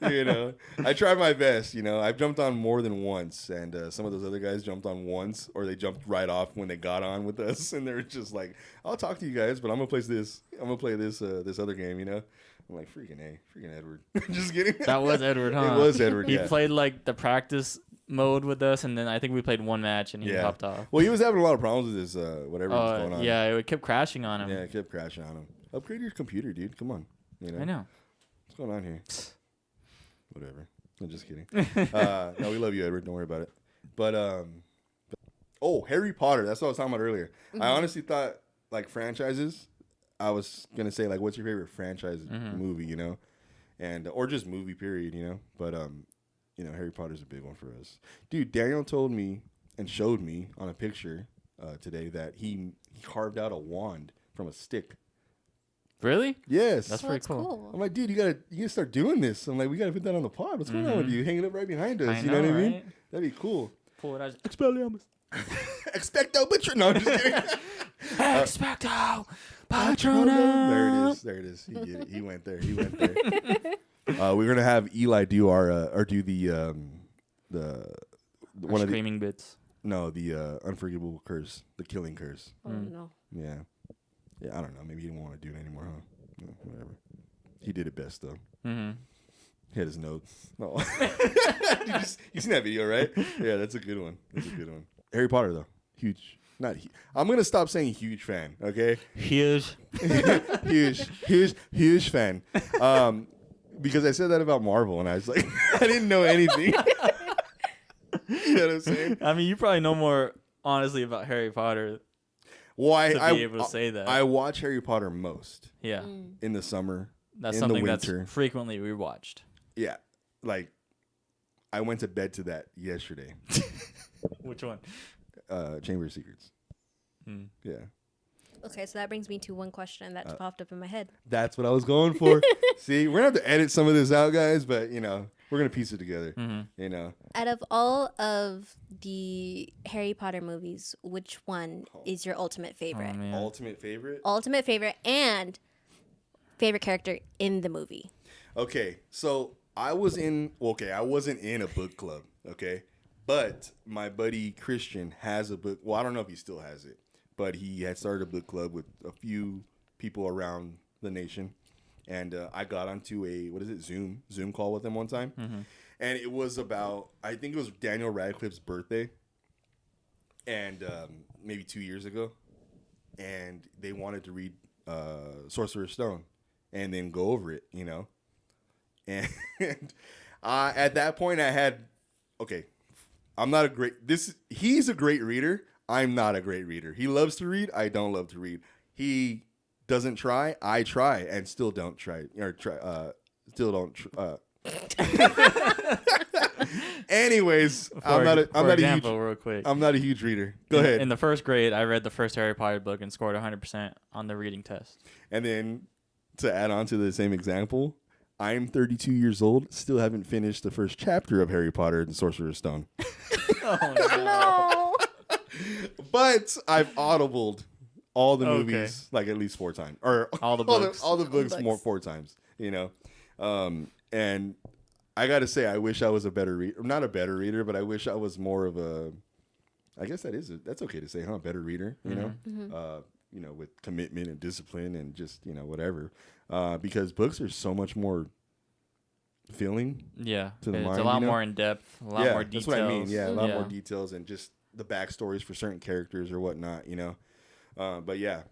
You know, I tried my best. You know, I've jumped on more than once, and some of those other guys jumped on once, or they jumped right off when they got on with us, and they're just like, "I'll talk to you guys, but I'm gonna play this. I'm gonna play this other game." You know, I'm like, freaking Edward. Just kidding. That was Edward, huh? It was Edward. He yeah. played like the practice mode with us, and then I think we played one match, and he hopped off. Well, he was having a lot of problems with his whatever was going on. Yeah, it kept crashing on him. Yeah, it kept crashing on him. Upgrade your computer, dude. Come on. You know. I know. What's going on here? Whatever. I'm just kidding. No, we love you, Edward. Don't worry about it. But Harry Potter. That's what I was talking about earlier. I honestly thought like franchises, I was gonna say like, what's your favorite franchise movie? You know, and or just movie period. You know, but you know, Harry Potter's a big one for us, dude. Daniel told me and showed me on a picture today that he carved out a wand from a stick. Really? Yes, That's Well, pretty that's cool. I'm like, dude, you gotta start doing this. I'm like, we gotta put that on the pod. What's going on with you? Hanging up right behind us. I You know what I mean? right? That'd be cool. Pull it out. Expecto Patronum. No, I'm just kidding. Expecto Patronum. Patronum. There it is. He did it. He went there. We're gonna have Eli do our or do the one of the Screaming bits. the unforgivable curse, the killing curse. Oh no. Yeah. Yeah, I don't know. Maybe he didn't want to do it anymore, huh? Yeah, whatever. He did it best though. Mm-hmm. He had his notes. No. You seen that video, right? Yeah, that's a good one. Harry Potter though, huge. I'm gonna stop saying huge fan. Okay. Huge. huge fan. Because I said that about Marvel, and I was like, I didn't know anything. You know what I'm saying? I mean, you probably know more honestly about Harry Potter Well, to be able to say that. I watch Harry Potter most Yeah. in the summer. That's in something the that's winter. frequently rewatched. Yeah, like I went to bed to that yesterday. Which one? Chamber of Secrets. Hmm. Yeah, Okay, so that brings me to one question that popped up in my head. that's what I was going for. See, we're gonna have to edit some of this out, guys, but you know, we're gonna piece it together. Mm-hmm. You know, Out of all of the Harry Potter movies, which one is your ultimate favorite? Oh, man. ultimate favorite. Ultimate favorite and favorite character in the movie. Okay, so I wasn't in a book club, okay? But my buddy Christian has a book. Well, I don't know if he still has it, but he had started a book club with a few people around the nation. And I got onto a, Zoom call with him one time. Mm-hmm. And it was about, I think it was Daniel Radcliffe's birthday. And maybe 2 years ago. And they wanted to read Sorcerer's Stone and then go over it, you know? And at that point I had, okay, he's a great reader. I'm not a great reader. He loves to read. I don't love to read. He doesn't try. I try and still don't try. Still don't. Anyways, I'm not a huge reader. Go ahead. In the first grade, I read the first Harry Potter book and scored 100% on the reading test. And then to add on to the same example, I'm 32 years old, still haven't finished the first chapter of Harry Potter and the Sorcerer's Stone. No. But I've audibled all the movies like at least 4 times, or All the books. all the books 4 times. You know, and I got to say, I wish I was a better reader. Not a better reader, but I wish I was more of a. I guess that's okay to say, huh? Better reader. You know, you know, with commitment and discipline and just whatever. Because books are so much more feeling. Yeah, To the it's mind, a lot you know? more in depth, a lot more details. That's what I mean. Yeah, a lot more details and just the backstories for certain characters or whatnot, you know. But yeah.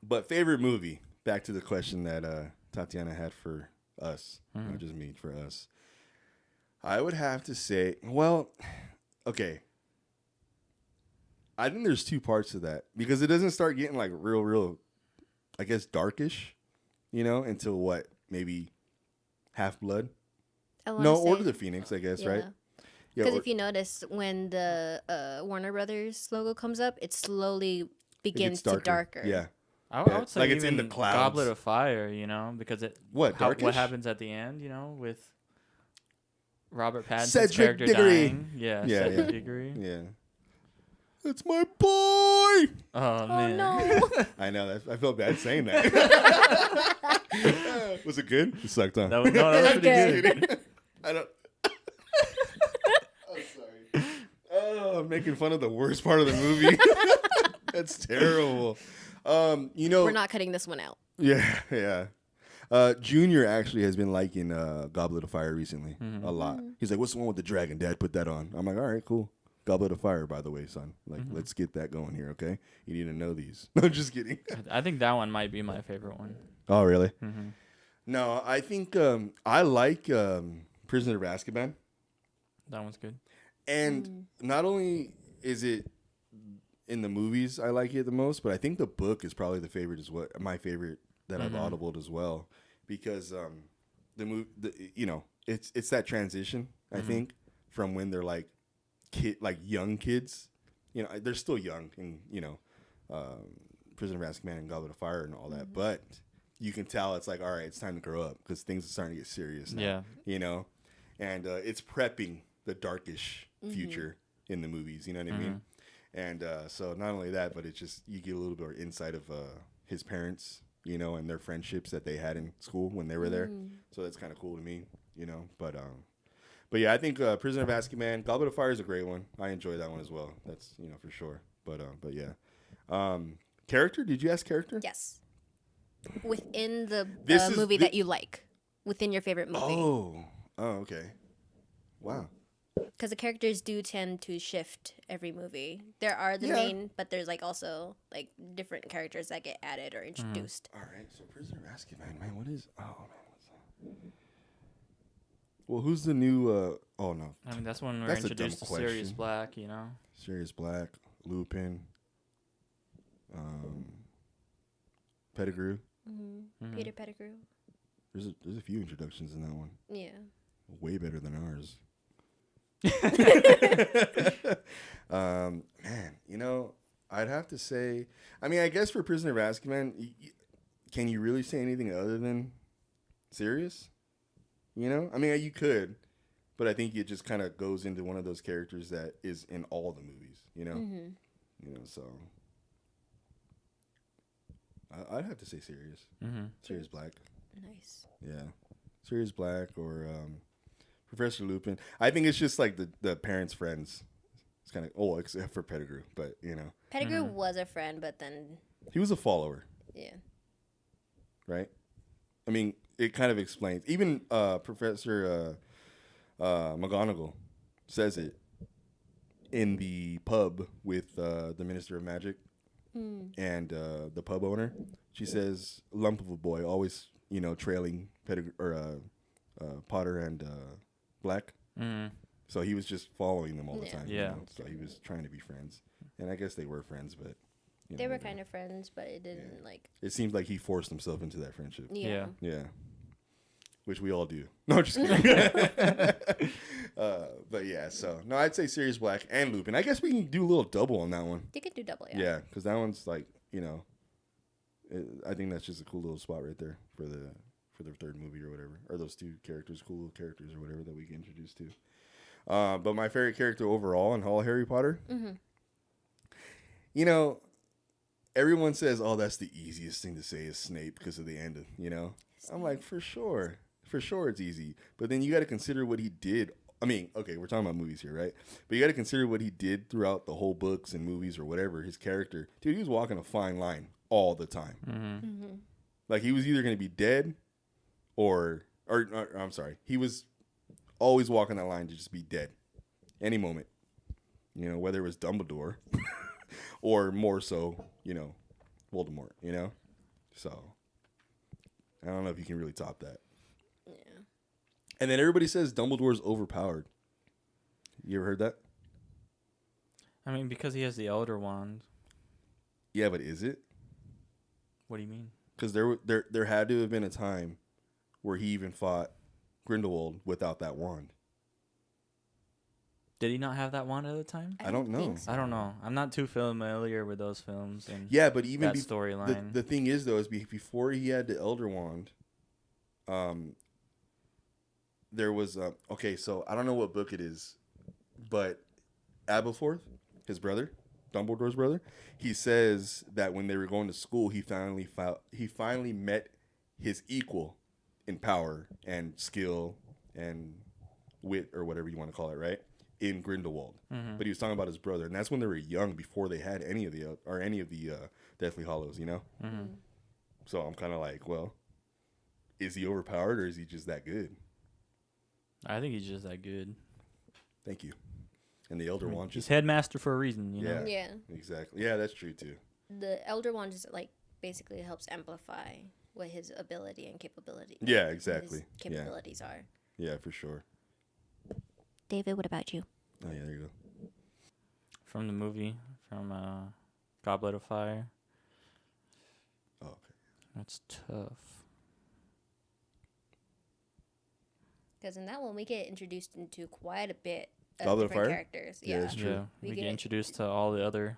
But favorite movie, back to the question that Tatiana had for us, not just me, for us. I would have to say, well, okay. I think there's 2 parts to that because it doesn't start getting like real, I guess, darkish, you know, until what, maybe Half-Blood? No, Order of the Phoenix, I guess, right? Because if you notice, when the Warner Brothers logo comes up, it slowly begins to darker. Yeah. I would say like even it's in the clouds. Goblet of Fire, you know, because what happens at the end, you know, with Robert Pattinson's Cedric character Diggory. dying. Yeah, Yeah, Cedric Diggory. Yeah. That's my boy. Oh man. No. I know that. I felt bad saying that. Was it good? It sucked, huh? That was pretty good. I don't. I'm sorry. Oh, I'm making fun of the worst part of the movie. That's terrible. You know, We're not cutting this one out. Yeah. Junior actually has been liking Goblet of Fire recently a lot. He's like, "What's the one with the dragon? Dad, put that on." I'm like, "All right, cool." Goblet of Fire, by the way, son. Like, let's get that going here, okay? You need to know these. No, I'm just kidding. I think that one might be my favorite one. Oh, really? Mm-hmm. No, I think I like Prisoner of Azkaban. That one's good. And not only is it in the movies I like it the most, but I think the book is probably the favorite is what my favorite that I've audibled as well, because it's that transition I think from when they're like young kids, they're still young and Prisoner of Azkaban and Goblet of Fire and all that, but you can tell it's like, all right, it's time to grow up because things are starting to get serious now. Yeah. And it's prepping the darkish future in the movies. You know what I mean? And so not only that, but it's just you get a little bit of insight of his parents, and their friendships that they had in school when they were there. So that's kind of cool to me, But yeah, I think Prisoner of Azkaban, Goblet of Fire is a great one. I enjoy that one as well. That's for sure. But yeah, character? Did you ask character? Yes. Within the This is movie that you like, within your favorite movie. Oh, okay. Wow. Because the characters do tend to shift every movie. There are the Yeah. main, but there's like also like different characters that get added or introduced. All right. So Prisoner of Azkaban, man. What is? Oh man. What's that? Well, who's the new? Oh no. I mean, that's when we're That's a dumb introduced to Sirius question. Black, Sirius Black, Lupin, Pettigrew. Peter Pettigrew. There's a few introductions in that one. Yeah. Way better than ours. Man, I'd have to say. I mean, I guess for Prisoner of Azkaban, can you really say anything other than Sirius? I mean, you could, but I think it just kind of goes into one of those characters that is in all the movies. So I'd have to say Sirius. Sirius Black. Nice. Yeah, Sirius Black or Professor Lupin. I think it's just like the parents' friends. It's kind of except for Pettigrew, but Pettigrew was a friend, but then he was a follower, yeah. right? I mean, it kind of explains. Even Professor McGonagall says it in the pub with the Minister of Magic and the pub owner. She says, "Lump of a boy, always trailing Pettigrew or Potter and Black." So he was just following them all the time. Yeah. So he was trying to be friends, and I guess they were friends, but They were kind of friends, but it didn't like. It seems like he forced himself into that friendship. Yeah. Yeah. Which we all do. No, just kidding. But yeah, so no, I'd say Sirius Black and Lupin. I guess we can do a little double on that one. You could do double, yeah. Yeah, because that one's like I think that's just a cool little spot right there for the third movie or whatever, or those two characters, cool little characters or whatever that we get introduced to. But my favorite character overall in all Harry Potter, everyone says, "Oh, that's the easiest thing to say is Snape because of the end." I'm like, for sure, it's easy. But then you got to consider what he did. I mean, okay, we're talking about movies here, right? But you got to consider what he did throughout the whole books and movies or whatever. His character, dude, he was walking a fine line all the time. Like he was either going to be dead, or I'm sorry, he was always walking that line to just be dead any moment. Whether it was Dumbledore or more so, Voldemort. So I don't know if you can really top that. Yeah. And then everybody says Dumbledore's overpowered. You ever heard that? I mean, because he has the Elder Wand. Yeah, but is it? What do you mean? Because there had to have been a time where he even fought Grindelwald without that wand. Did he not have that wand at the time? I don't know. think so. I don't know. I'm not too familiar with those films and Yeah, but even that storyline. the thing is though, is before he had the Elder Wand, there was okay. So I don't know what book it is, but Aberforth, his brother, Dumbledore's brother, he says that when they were going to school, he finally met his equal in power and skill and wit or whatever you want to call it, right? In Grindelwald. But he was talking about his brother, and that's when they were young, before they had any of the Deathly Hallows, So I'm kind of like, well, is he overpowered or is he just that good? I think he's just that good. Thank you. And the Elder Wand He's just headmaster for a reason, you know? Yeah. exactly. Yeah, that's true too. The Elder Wand just like basically helps amplify what his ability and capability. Yeah, what exactly. his capabilities are. Yeah, for sure. David, what about you? Oh yeah, there you go. From the movie, from Goblet of Fire. Oh, okay. That's tough. Because in that one, we get introduced into quite a bit of Goblet of different Fire? characters. Yeah, Yeah. it's true. Yeah, We we get- get introduced to all the other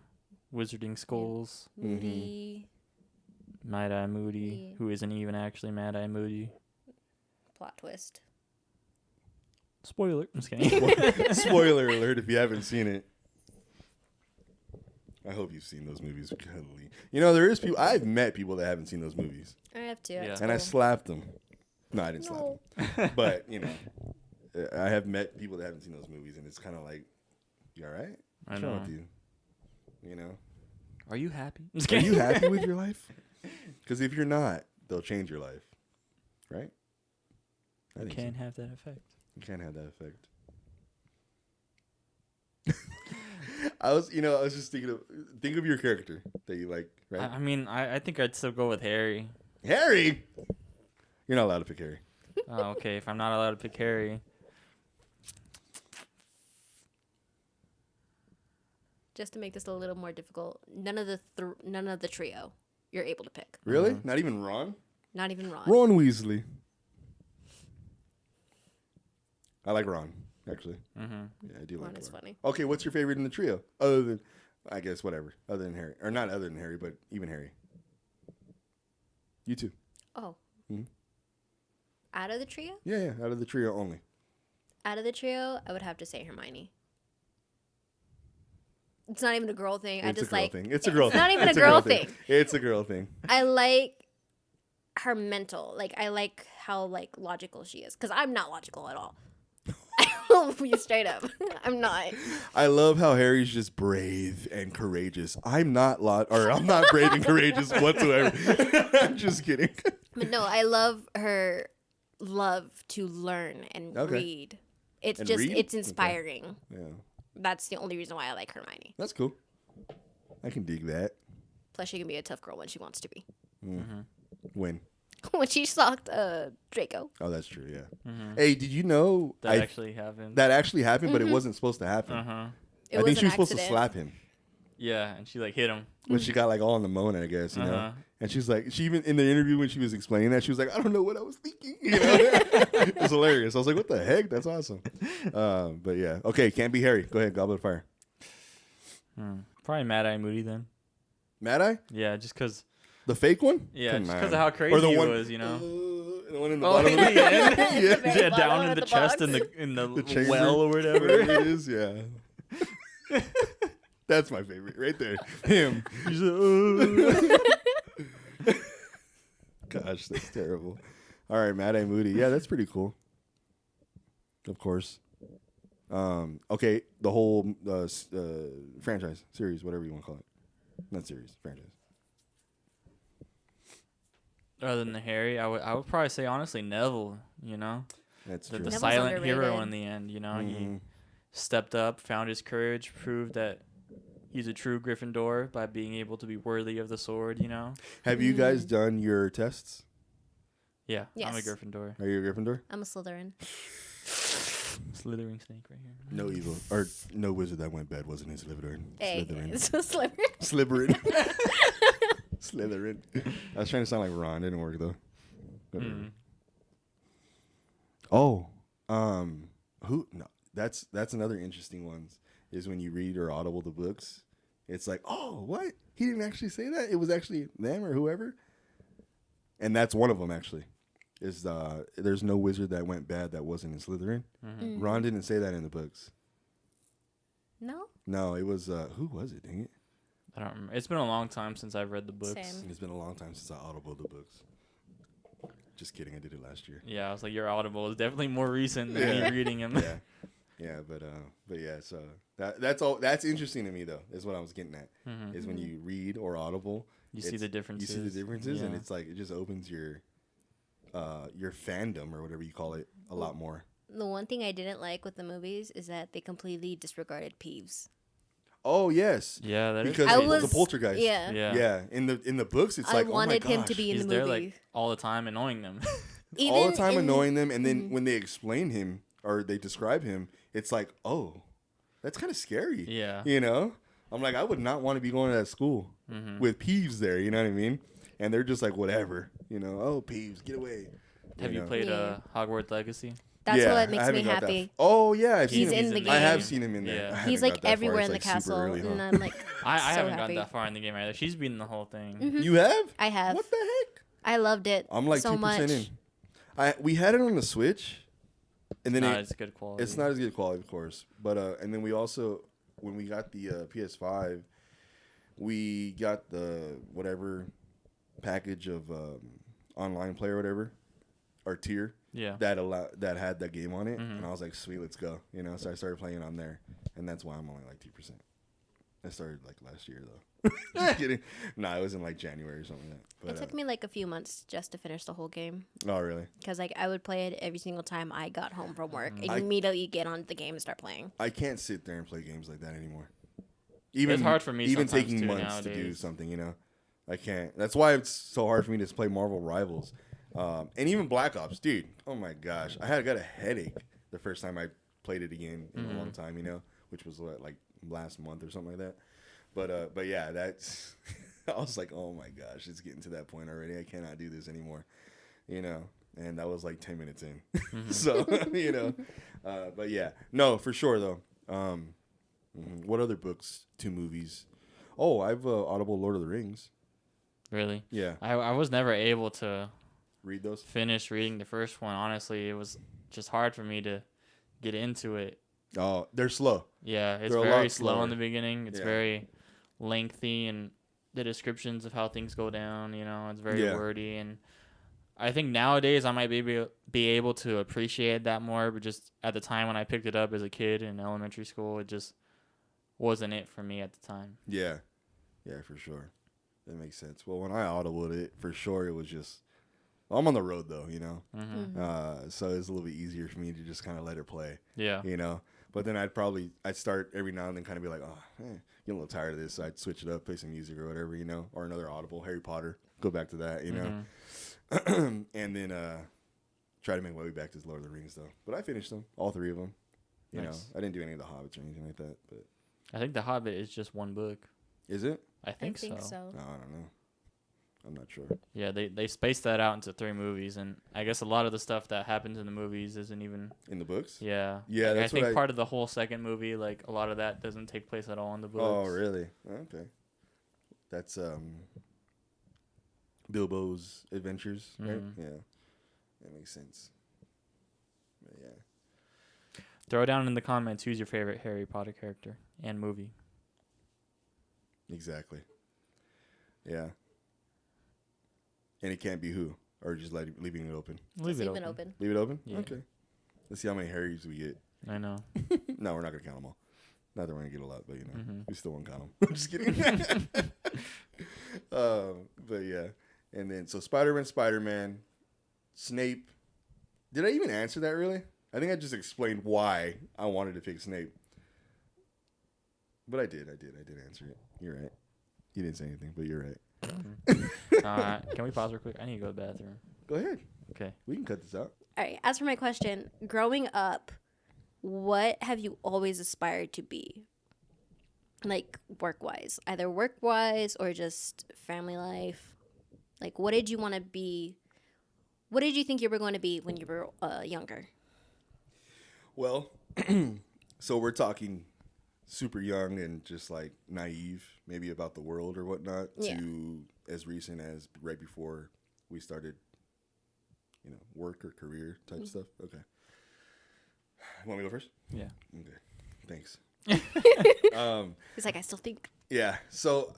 wizarding schools. Moody, Mad Eye Moody, Yeah. who isn't even actually Mad Eye Moody. plot twist. Spoiler. I'm just kidding. Spoiler alert if you haven't seen it. I hope you've seen those movies. Golly. You know, there is people. I've met people that haven't seen those movies, I have to. Yeah. That's and I cool. slapped them. No, I didn't No. slap them. But you know, I have met people that haven't seen those movies, and it's kind of like, you all right? I What's wrong know. with you? You know, Are you happy? I'm just are kidding. you happy with your life? Because if you're not, they'll change your life, right? I You think can't so. have that effect. You can't have that effect. I was just think of your character that you like, right? I mean, I think I'd still go with Harry. Harry. You're not allowed to pick Harry. Oh, okay, if I'm not allowed to pick Harry. Just to make this a little more difficult, none of the trio you're able to pick. Really? Not even Ron? Not even Ron. Ron Weasley. I like Ron, actually. Mm-hmm. Yeah, I do Ron like is Ron. funny. Okay, what's your favorite in the trio? Other than, I guess, whatever. Other than Harry. Or not other than Harry, but even Harry. You too. Oh. Mhm. Out of the trio? Yeah, out of the trio only. Out of the trio, I would have to say Hermione. It's not even a girl thing. I It's a just girl like thing. It's a girl thing. not even It's a girl thing. It's a girl thing. I like her mental. Like I like how like logical she is because I'm not logical at all. I will be straight up. I'm not. I love how Harry's just brave and courageous. I'm not brave and courageous whatsoever. I'm just kidding. But no, I love her love to learn and Okay. read. It's And just read? it's Okay. inspiring. Yeah, That's the only reason why I like Hermione. that's cool. I can dig that. Plus, she can be a tough girl when she wants to be. When? When she socked Draco. Oh, that's true. Yeah. Mm-hmm. Hey, did you know That actually happened. that actually happened, but it wasn't supposed to happen? Uh-huh. It I was think she an was supposed to accident. slap him, Yeah, and she like hit him. but she got like all in the moan, I guess, you know. Uh-huh. And she's like, she even in the interview when she was explaining that, she was like, I don't know what I was thinking. You know, it was hilarious. I was like, what the heck? That's awesome. But yeah, okay, can't be Harry. Go ahead, Goblet of Fire. Probably Mad Eye Moody then. Mad Eye, Yeah, just because. the fake one. Yeah, Come just on. because of how crazy Or the he one, was, you know. The one in the Oh, bottom in of the the end? yeah, The very Yeah, down bottom in of the the chest box. in the The chamber. well or whatever. whatever it is. Yeah, that's my favorite right there. Him. He's like, Gosh, that's terrible. All right, Mad Eye Moody. Yeah, that's pretty cool. Of course. Okay, the whole franchise, series, whatever you want to call it. Not series, franchise. Other than Harry, I would probably say honestly Neville. You know, That's the true. Neville's silent hero underrated. in the end. You know, he Mhm. stepped up, found his courage, proved that he's a true Gryffindor by being able to be worthy of the sword. You know. Have you guys done your tests? Yeah, I'm a Yes. Gryffindor. Are you a Gryffindor? I'm a Slytherin. Slithering snake right here. No evil or no wizard that went bad wasn't his Slytherin. Hey, Slytherin. it's a Slytherin. Slytherin. Slytherin. I was trying to sound like Ron. Didn't work though. Whatever. Mm. Oh, who? No, that's another interesting one. Is when you read or audible the books, it's like, oh, what? He didn't actually say that. It was actually them or whoever. And that's one of them actually. Is there's no wizard that went bad that wasn't in Slytherin. Mm-hmm. Ron didn't say that in the books. No? No, it was who was it? Dang it! I don't remember. It's been a long time since I've read the books. Same. It's been a long time since I audible the books. Just kidding, I did it last year. Yeah, I was like, your Audible is definitely more recent than Yeah. me reading them. Yeah, but yeah, so that's all. That's interesting to me though. Is what I was getting at. Mhm. Is when you read or audible, You see it's- the differences. You see the differences, and Yeah. it's like it just opens your fandom or whatever you call it a lot more. The one thing I didn't like with the movies is that they completely disregarded Peeves. Oh yes, Yeah, that is because I the was poltergeist. Yeah. Yeah. Yeah. In the books, it's I like wanted oh my him gosh. to be in He's the there movie. like all the time annoying them. all the time in- annoying them, and then when they explain him or they describe him, it's like, oh, that's kind of scary. Yeah. You know, I'm like, I would not want to be going to that school with Peeves there. You know what I mean? And they're just like, whatever. You know, oh Peeves, get away. Have you know? played Yeah. Hogwarts Legacy? That's Yeah, what I makes haven't me got that happy. Oh yeah, I've He's seen him. in the I have game. seen him in there. Yeah. I He's haven't like got that far. everywhere It's, in the like, super castle, early, huh? and I'm like, I so haven't happy. gotten that far in the game either. She's beaten the whole thing. You have? I have. What the heck? I loved it. I'm like so 2% much. in. We had it on the Switch, and then It's good quality. it's not as good quality, of course. But and then we also, when we got the PS5, we got the whatever package of online play or whatever, or tier Yeah. that had that game on it, and I was like, sweet, let's go. You know, so I started playing on there, and that's why I'm only like 2%. I started like last year though. Just kidding. Nah, it was in like January or something like that. But, It took me like a few months just to finish the whole game Oh really? because like I would play it every single time I got home from work. I- Immediately get on the game and start playing. I can't sit there and play games like that anymore. Even It's hard for me Even sometimes, taking too, months to do nowadays. something, you know, I can't. That's why it's so hard for me to play Marvel Rivals, and even Black Ops, dude. Oh my gosh, I got a headache the first time I played it again in a long time, you know, which was what, like last month or something like that. But yeah, that's. I was like, oh my gosh, it's getting to that point already. I cannot do this anymore, you know. And that was like 10 minutes in, so you know. But yeah, no, for sure though. What other books? 2 movies. Oh, I've Audible Lord of the Rings. Really? Yeah, I was never able to read those. finish reading the first one. Honestly, it was just hard for me to get into it. Oh, they're slow. Yeah, it's They're a very lot slow slower. in the beginning. It's Yeah. very lengthy, and the descriptions of how things go down, you know, it's very Yeah. wordy. And I think nowadays I might be able to appreciate that more, but just at the time when I picked it up as a kid in elementary school, it just wasn't it for me at the time. Yeah, yeah, for sure. That makes sense. Well, when I audibled it, for sure, it was just. I'm on the road though, you know, so it's a little bit easier for me to just kind of let it play, Yeah. you know. But then I'd start every now and then kind of be like, oh, getting a little tired of this. So I'd switch it up, play some music or whatever, you know, or another Audible, Harry Potter, go back to that, you know, and then try to make my way back to Lord of the Rings though. But I finished them, all 3 of them. You know, I didn't do any of the Hobbits or anything like that. But I think The Hobbit is just one book. is it? I think so. No, I don't know. I'm not sure. Yeah, they spaced that out into 3 movies, and I guess a lot of the stuff that happens in the movies isn't even. In the books? Yeah. Yeah, Like, that's I think what part of the whole second movie, like a lot of that doesn't take place at all in the books. Oh, really? Okay. That's Bilbo's adventures, right? Yeah. That makes sense. But yeah. Throw down in the comments who's your favorite Harry Potter character and movie. Exactly. Yeah. And it can't be who, or just leaving it open. Leave it Leave open. Leave it open? Yeah. Okay. Let's see how many Harrys we get. I know. No, we're not going to count them all. Not that we're going to get a lot, but, you know, Mm-hmm. we still won't count them. I'm just kidding. But, yeah. And then, so Spider-Man, Snape. Did I even answer that, really? I think I just explained why I wanted to pick Snape. But I did answer it. You're right. You didn't say anything, but you're right. Can we pause real quick? I need to go to the bathroom. Go ahead. Okay. We can cut this out. All right. As for my question, growing up, what have you always aspired to be? Like work-wise, either work-wise or just family life. Like, what did you want to be? What did you think you were going to be when you were younger? Well, so we're talking super young and just like naive, maybe about the world or whatnot, Yeah. to as recent as right before we started, you know, work or career type stuff. Okay. Want me to go first? Yeah. Okay. Thanks. He's like, I still think. Yeah. So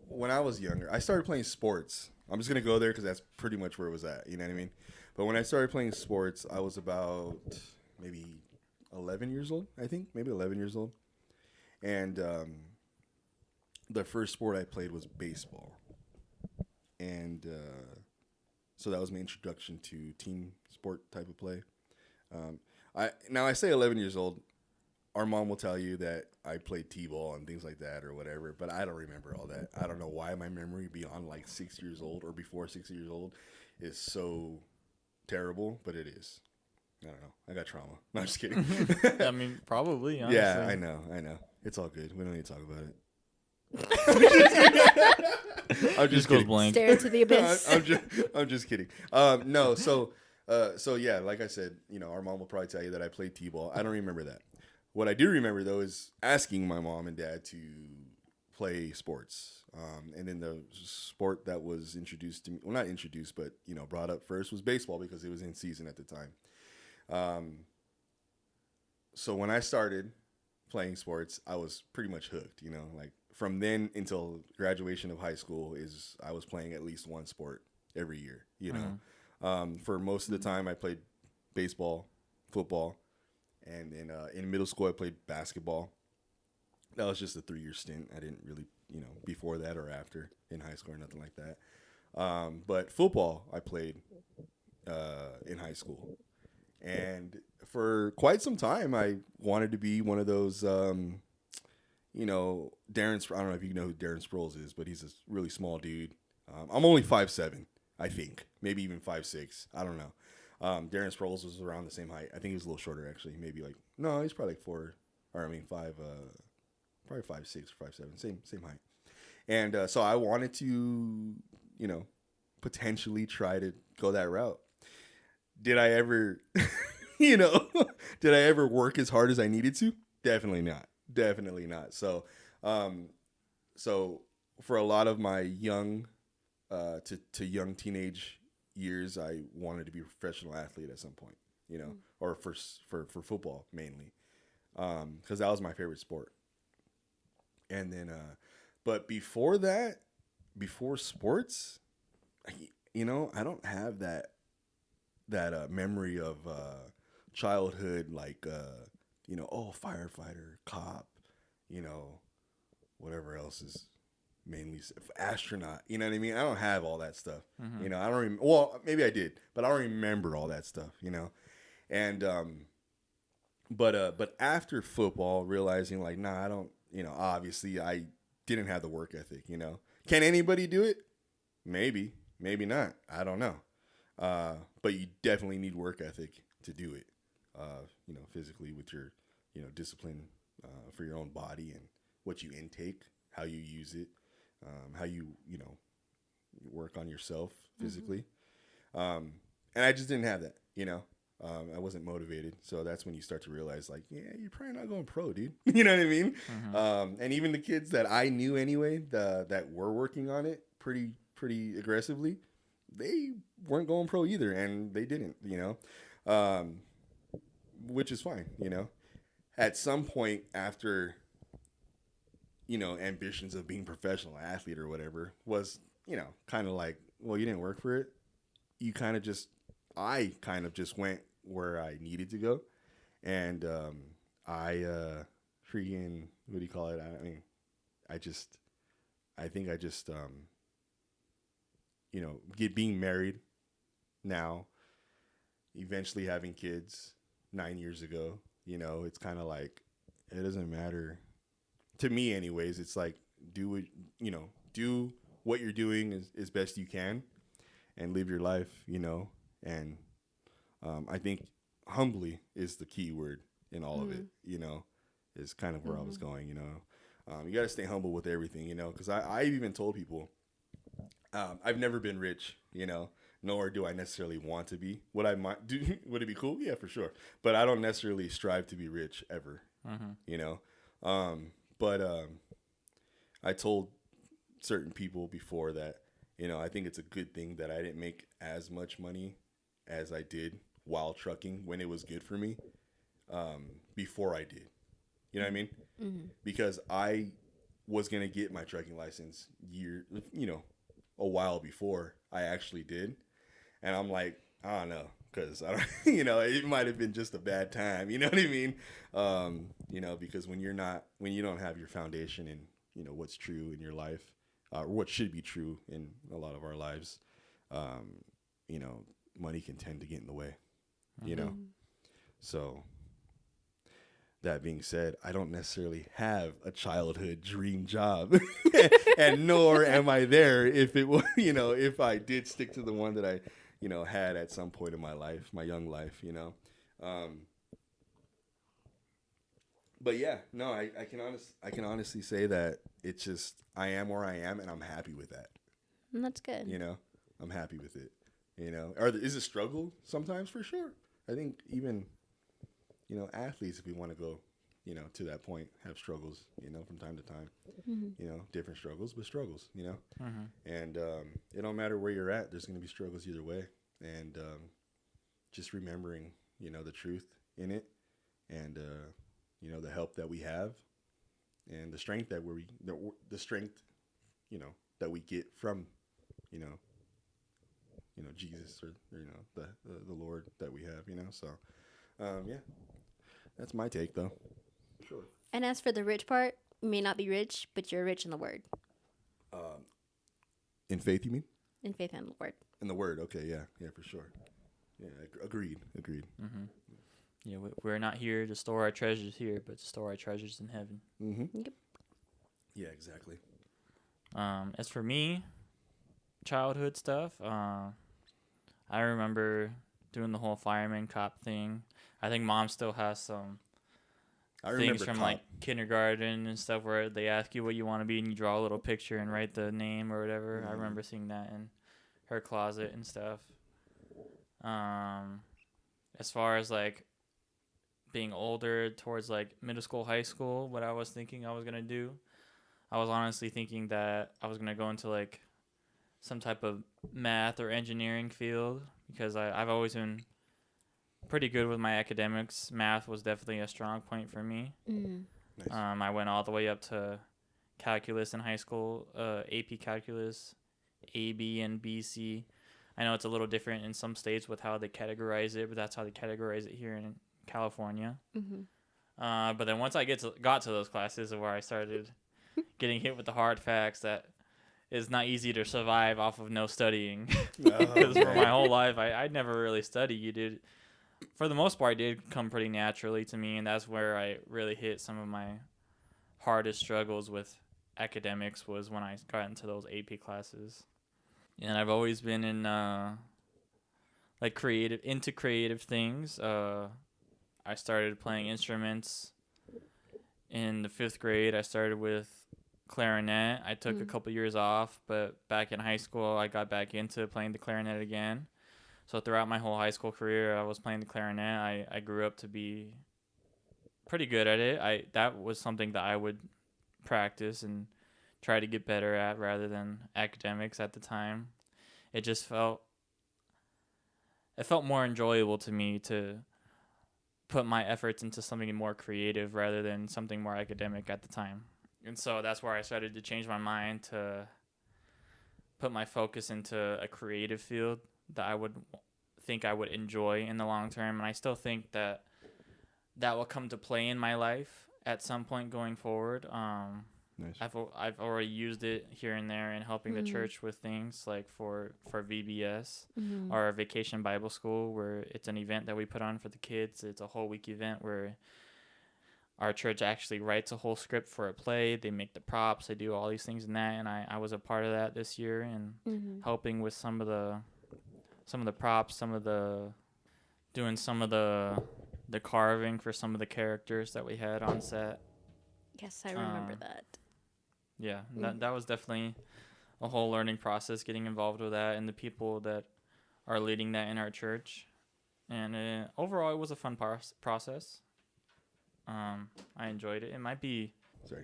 when I was younger, I started playing sports. I'm just going to go there because that's pretty much where it was at. You know what I mean? But when I started playing sports, I was about maybe 11 years old, I think. Maybe 11 years old. And the first sport I played was baseball. And so that was my introduction to team sport type of play. I say 11 years old. Our mom will tell you that I played t-ball and things like that or whatever, but I don't remember all that. I don't know why my memory beyond like 6 years old or before 6 years old is so terrible, but it is. I don't know. I got trauma. No, I'm just kidding. I mean, probably. Honestly. Yeah, I know. It's all good. We don't need to talk about it. I'm just goes kidding. blank. Stare into the abyss. I'm just kidding. No, so yeah, like I said, our mom will probably tell you that I played t-ball. I don't remember that. What I do remember though is asking my mom and dad to play sports. And then the sport that was introduced to me, well, not introduced, but brought up first was baseball because it was in season at the time. So when I started playing sports, I was pretty much hooked. Like from then until graduation of high school, I was playing at least one sport every year. For most of the time, I played baseball, football, and then in middle school, I played basketball. That was just a 3-year stint. I didn't really, before that or after in high school or nothing like that. But football, I played in high school. And for quite some time, I wanted to be one of those, Darren, I don't know if you know who Darren Sproles is, but he's a really small dude. I'm only 5'7", I think. Maybe even 5'6". I don't know. Darren Sproles was around the same height. I think he was a little shorter, actually. Maybe he's probably probably 5'6" or 5'7", same height. And so I wanted to, potentially try to go that route. Did I ever, did I ever work as hard as I needed to? Definitely not. So, so for a lot of my young, to young teenage years, I wanted to be a professional athlete at some point, or for football mainly, because that was my favorite sport. And then, but before that, before sports, I don't have that memory of childhood, like firefighter, cop, whatever else is mainly astronaut. You know what I mean? I don't have all that stuff. Mm-hmm. I don't. Well, maybe I did, but I don't remember all that stuff. And but after football, realizing like, nah, I don't. Obviously, I didn't have the work ethic. Can anybody do it? Maybe not. I don't know. But you definitely need work ethic to do it. Physically with your, discipline for your own body and what you intake, how you use it, how you, work on yourself physically. And I just didn't have that, I wasn't motivated. So that's when you start to realize like, yeah, you're probably not going pro, dude. You know what I mean? Mm-hmm. And even the kids that I knew anyway, that were working on it pretty aggressively, they weren't going pro either, and they didn't, which is fine, At some point after, ambitions of being a professional athlete or whatever was, kind of like, well, you didn't work for it. I kind of just went where I needed to go, and I freaking, what do you call it? I think I just being married now, eventually having kids 9 years ago, it's kind of like, it doesn't matter to me anyways. It's like, do what you're doing as best you can and live your life, and I think humbly is the key word in all of it, is kind of where I was going, you got to stay humble with everything, because I've even told people, I've never been rich, nor do I necessarily want to be. Would I might do? Would it be cool? Yeah, for sure. But I don't necessarily strive to be rich ever. But I told certain people before that, I think it's a good thing that I didn't make as much money as I did while trucking when it was good for me, before I did. You know what I mean? Mm-hmm. Because I was gonna get my trucking license a while before I actually did. And I'm like, I don't know, because I don't, it might have been just a bad time. You know what I mean? Because when you don't have your foundation in, what's true in your life, or what should be true in a lot of our lives, money can tend to get in the way, So that being said, I don't necessarily have a childhood dream job, and nor am I there if it was, if I did stick to the one that I, had at some point in my life, my young life, Um, but yeah, no, I can honestly say that it's just I am where I am, and I'm happy with that. And that's good. You know, I'm happy with it. You know, or is it struggle sometimes for sure? I think even athletes, if we want to go, to that point, have struggles. From time to time. Hmm. Different struggles, but struggles. Mm-hmm. And it don't matter where you're at. There's going to be struggles either way. And just remembering, the truth in it, and the help that we have, and the strength that the strength, that we get from, you know, Jesus, or the Lord that we have. So yeah, that's my take though. Sure. And as for the rich part, you may not be rich, but you're rich in the word, Um, in faith, you mean? in faith and the word. In the word, okay, yeah, yeah, for sure. Yeah, agreed. Mm-hmm. Yeah, we're not here to store our treasures here, but to store our treasures in heaven. Mm-hmm. Yep. Yeah, exactly. As for me, childhood stuff, I remember doing the whole fireman cop thing. I think mom still has some I things remember from cop. like kindergarten and stuff where they ask you what you want to be and you draw a little picture and write the name or whatever. I remember seeing that in her closet and stuff. Um, as far as like being older towards like middle school, high school, what I was thinking I was gonna do, I was honestly thinking that I was gonna go into like some type of math or engineering field because I've always been pretty good with my academics. Math was definitely a strong point for me. Mm. Nice. I went all the way up to calculus in high school, AP calculus, AB and BC. I know it's a little different in some states with how they categorize it, but that's how they categorize it here in California. Mm-hmm. But then once I got to those classes, where I started getting hit with the hard facts that it's not easy to survive off of no studying. Because for my whole life, I never really studied. It, for the most part, it did come pretty naturally to me, and that's where I really hit some of my hardest struggles with academics was when I got into those AP classes. And I've always been in like creative things. I started playing instruments in the 5th grade. I started with clarinet. I took a couple years off, but back in high school, I got back into playing the clarinet again. So throughout my whole high school career, I was playing the clarinet. I grew up to be pretty good at it. That was something that I would practice and try to get better at rather than academics at the time. It just felt more enjoyable to me to put my efforts into something more creative rather than something more academic at the time. And so that's where I started to change my mind to put my focus into a creative field that I would think I would enjoy in the long term. And I still think that will come to play in my life at some point going forward. Nice. I've already used it here and there in helping the church with things like for VBS or Vacation Bible School, where it's an event that we put on for the kids. It's a whole week event where our church actually writes a whole script for a play. They make the props. They do all these things and that. And I was a part of that this year and helping with some of the props, doing some of the carving for some of the characters that we had on set. Yes, I remember that. Yeah, that was definitely a whole learning process getting involved with that and the people that are leading that in our church. And overall, it was a fun process. I enjoyed it. It might be. Sorry,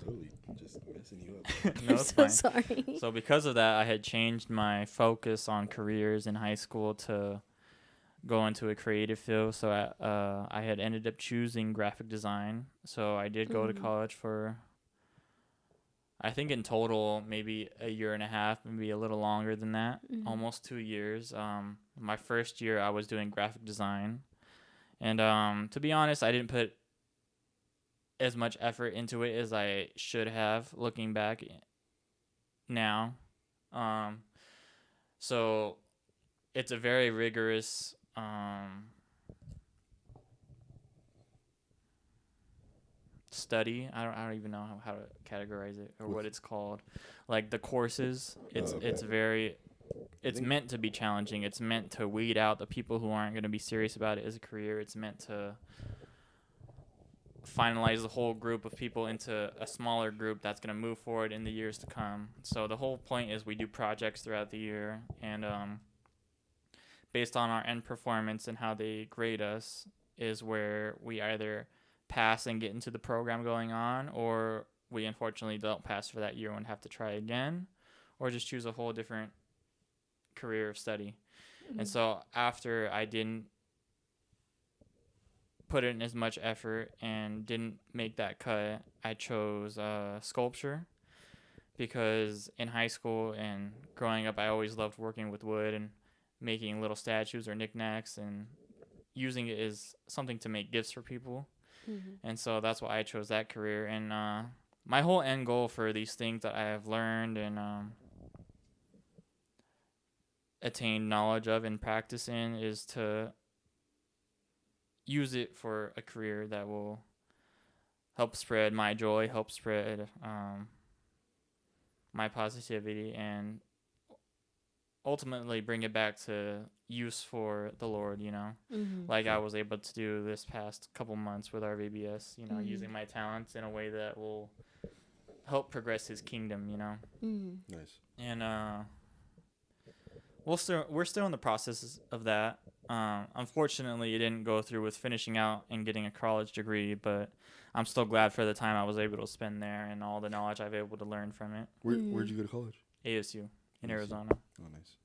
totally just messing you up. No, I'm it's so fine. sorry. So because of that, I had changed my focus on careers in high school to go into a creative field. So I had ended up choosing graphic design. So I did go to college for, I think in total, maybe a year and a half, maybe a little longer than that, almost 2 years. My first year, I was doing graphic design. And to be honest, I didn't put as much effort into it as I should have looking back now. So it's a very rigorous study. I don't even know how to categorize it or what it's called. Like the courses, it's very it's think- meant to be challenging. It's meant to weed out the people who aren't going to be serious about it as a career. It's meant to finalize the whole group of people into a smaller group that's going to move forward in the years to come. So the whole point is we do projects throughout the year, and based on our end performance and how they grade us is where we either pass and get into the program going on, or we unfortunately don't pass for that year and have to try again, or just choose a whole different career of study. And so after I didn't put in as much effort and didn't make that cut, I chose sculpture, because in high school and growing up I always loved working with wood and making little statues or knickknacks and using it as something to make gifts for people. And so that's why I chose that career. And my whole end goal for these things that I have learned and attained knowledge of and practice in is to use it for a career that will help spread my joy, help spread my positivity, and ultimately bring it back to use for the Lord, you know, like I was able to do this past couple months with our VBS, you know, using my talents in a way that will help progress his kingdom, you know. Nice. And we're still in the process of that. Unfortunately, it didn't go through with finishing out and getting a college degree, but I'm still glad for the time I was able to spend there and all the knowledge I've been able to learn from it. Where'd you go to college? ASU in ASU. Arizona. Oh, nice.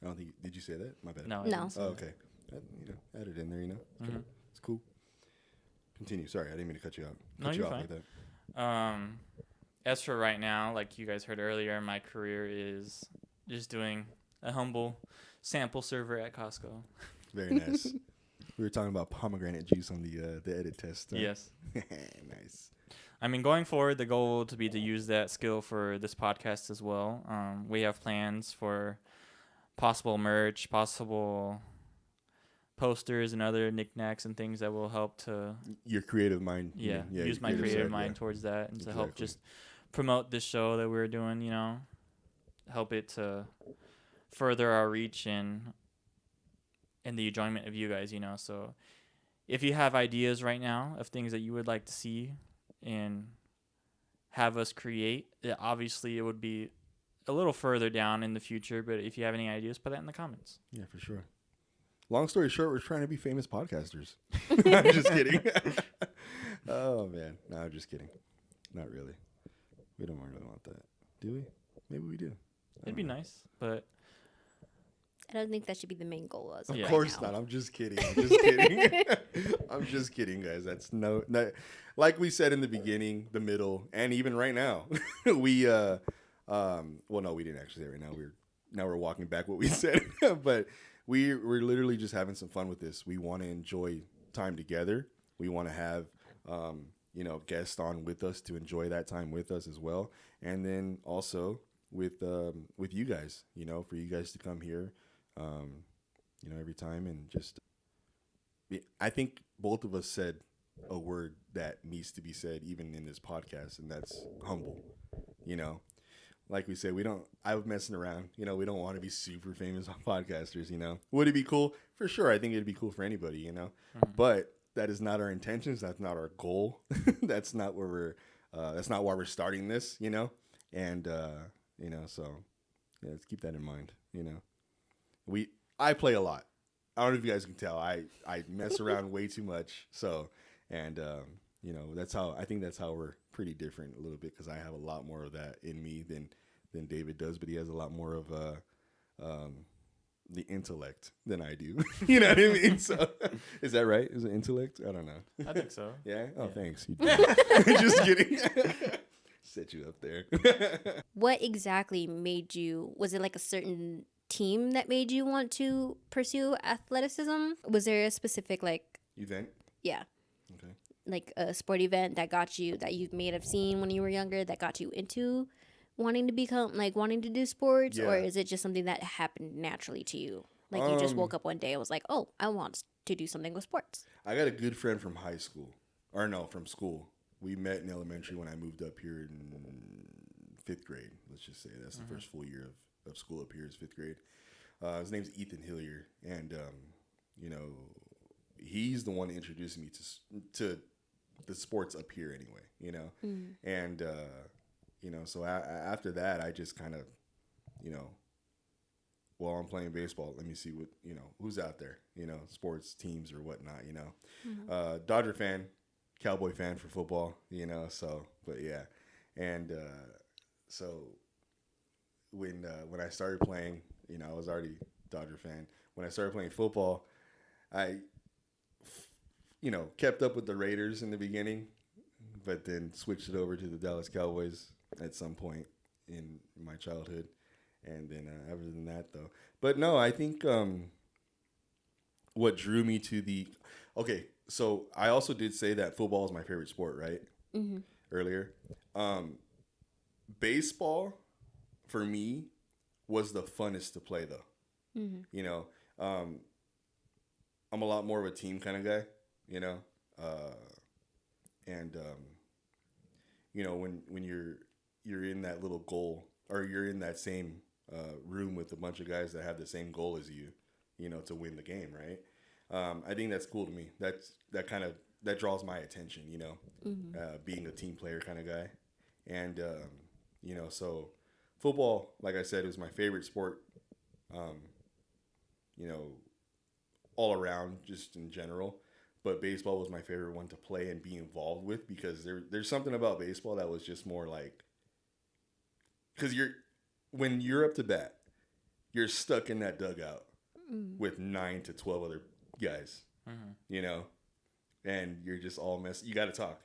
I don't think. Did you say that? My bad. No. I No. didn't say Oh, that. okay. You know, add it in there. You know, Mhm. it's cool. Continue. Sorry, I didn't mean to cut you out. No, Cut you you're off fine. like that. As for right now, like you guys heard earlier, my career is just doing a humble sample server at Costco. Very nice. We were talking about pomegranate juice on the edit test. Yes. Nice. I mean, going forward, the goal to be to use that skill for this podcast as well. We have plans for possible merch, possible posters, and other knickknacks and things that will help to Your creative mind. you mean. use your my creative side, mind yeah. towards that, and to help Exactly. just promote this show that we're doing. You know, help it to further our reach and the enjoyment of you guys. You know, so if you have ideas right now of things that you would like to see and have us create, obviously it would be a little further down in the future, but if you have any ideas, put that in the comments. Yeah, for sure. Long story short, we're trying to be famous podcasters. I'm just kidding. Oh man, no, I'm just kidding. Not really. We don't really want that, do we? Maybe we do. It'd be nice, but I don't think that should be the main goal. As Of Yeah. course not. I'm just kidding. I'm just kidding. I'm just kidding, guys. That's no, like we said in the beginning, the middle, and even right now. We well, no, we didn't actually say it right now. We're walking back what we said, but we're literally just having some fun with this. We want to enjoy time together. We want to have guests on with us to enjoy that time with us as well, and then also with you guys. You know, for you guys to come here. Every time, and just, I think both of us said a word that needs to be said even in this podcast, and that's humble. You know, like we said, I'm messing around. You know, we don't want to be super famous podcasters. You know, would it be cool? For sure. I think it'd be cool for anybody. You know, but that is not our intentions. That's not our goal. That's not where that's not why we're starting this. You know, and so yeah, let's keep that in mind. You know. I play a lot. I don't know if you guys can tell. I mess around way too much. So, and that's how we're pretty different a little bit, because I have a lot more of that in me than David does, but he has a lot more of the intellect than I do. You know what I mean? So, is that right? Is it intellect? I don't know. I think so. Yeah. Oh, Yeah. thanks. You just kidding. Set you up there. What exactly made you? Was it like a certain team that made you want to pursue athleticism? Was there a specific Event. yeah, Okay. like a sport event that got you, that you may have seen when you were younger, that got you into wanting to do sports? Or Yeah. is it just something that happened naturally to you? Like you just woke up one day and was like, oh, I want to do something with sports. I got a good friend from high school, or no, from school. We met in elementary when I moved up here in 5th grade. Let's just say that's the first full year of school up here. Is fifth grade. His name's Ethan Hillier, and you know, he's the one that introduced me to the sports up here anyway. You know, and you know, so after that, I just kind of, you know, well, I'm playing baseball. Let me see what, you know, who's out there, you know, sports teams or whatnot, you know. Dodger fan, Cowboy fan for football, you know, so, but yeah. And so when I started playing, you know, I was already Dodger fan. When I started playing football, I, you know, kept up with the Raiders in the beginning, but then switched it over to the Dallas Cowboys at some point in my childhood. And then other than that, though, but no, I think what drew me to the okay. So I also did say that football is my favorite sport, right? Earlier, baseball for me was the funnest to play, though. You know, I'm a lot more of a team kind of guy. You know, and you know when you're in that little goal or you're in that same room with a bunch of guys that have the same goal as you know, to win the game, right? I think that's cool to me. That draws my attention, you know, being a team player kind of guy, and you know, so football, like I said, was my favorite sport. You know, all around, just in general. But baseball was my favorite one to play and be involved with because there's something about baseball that was just more like because when you're up to bat, you're stuck in that dugout with 9 to 12 other guys, you know, and you're just all You got to talk,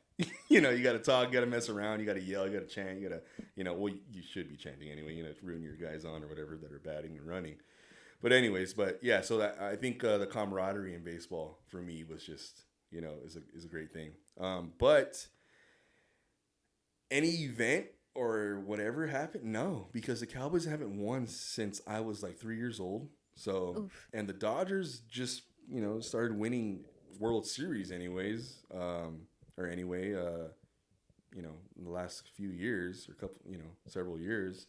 you know, you got to talk, you got to mess around, you got to yell, you got to chant, you got to, you know, well, you should be chanting anyway, you know, to ruin your guys on or whatever that are batting and running. But anyways, but yeah, so that I think the camaraderie in baseball for me was just, you know, is a great thing. But any event or whatever happened, no, because the Cowboys haven't won since I was like 3 years old. So, and the Dodgers just, you know, started winning World Series anyways, or anyway, you know, in the last few years or several years.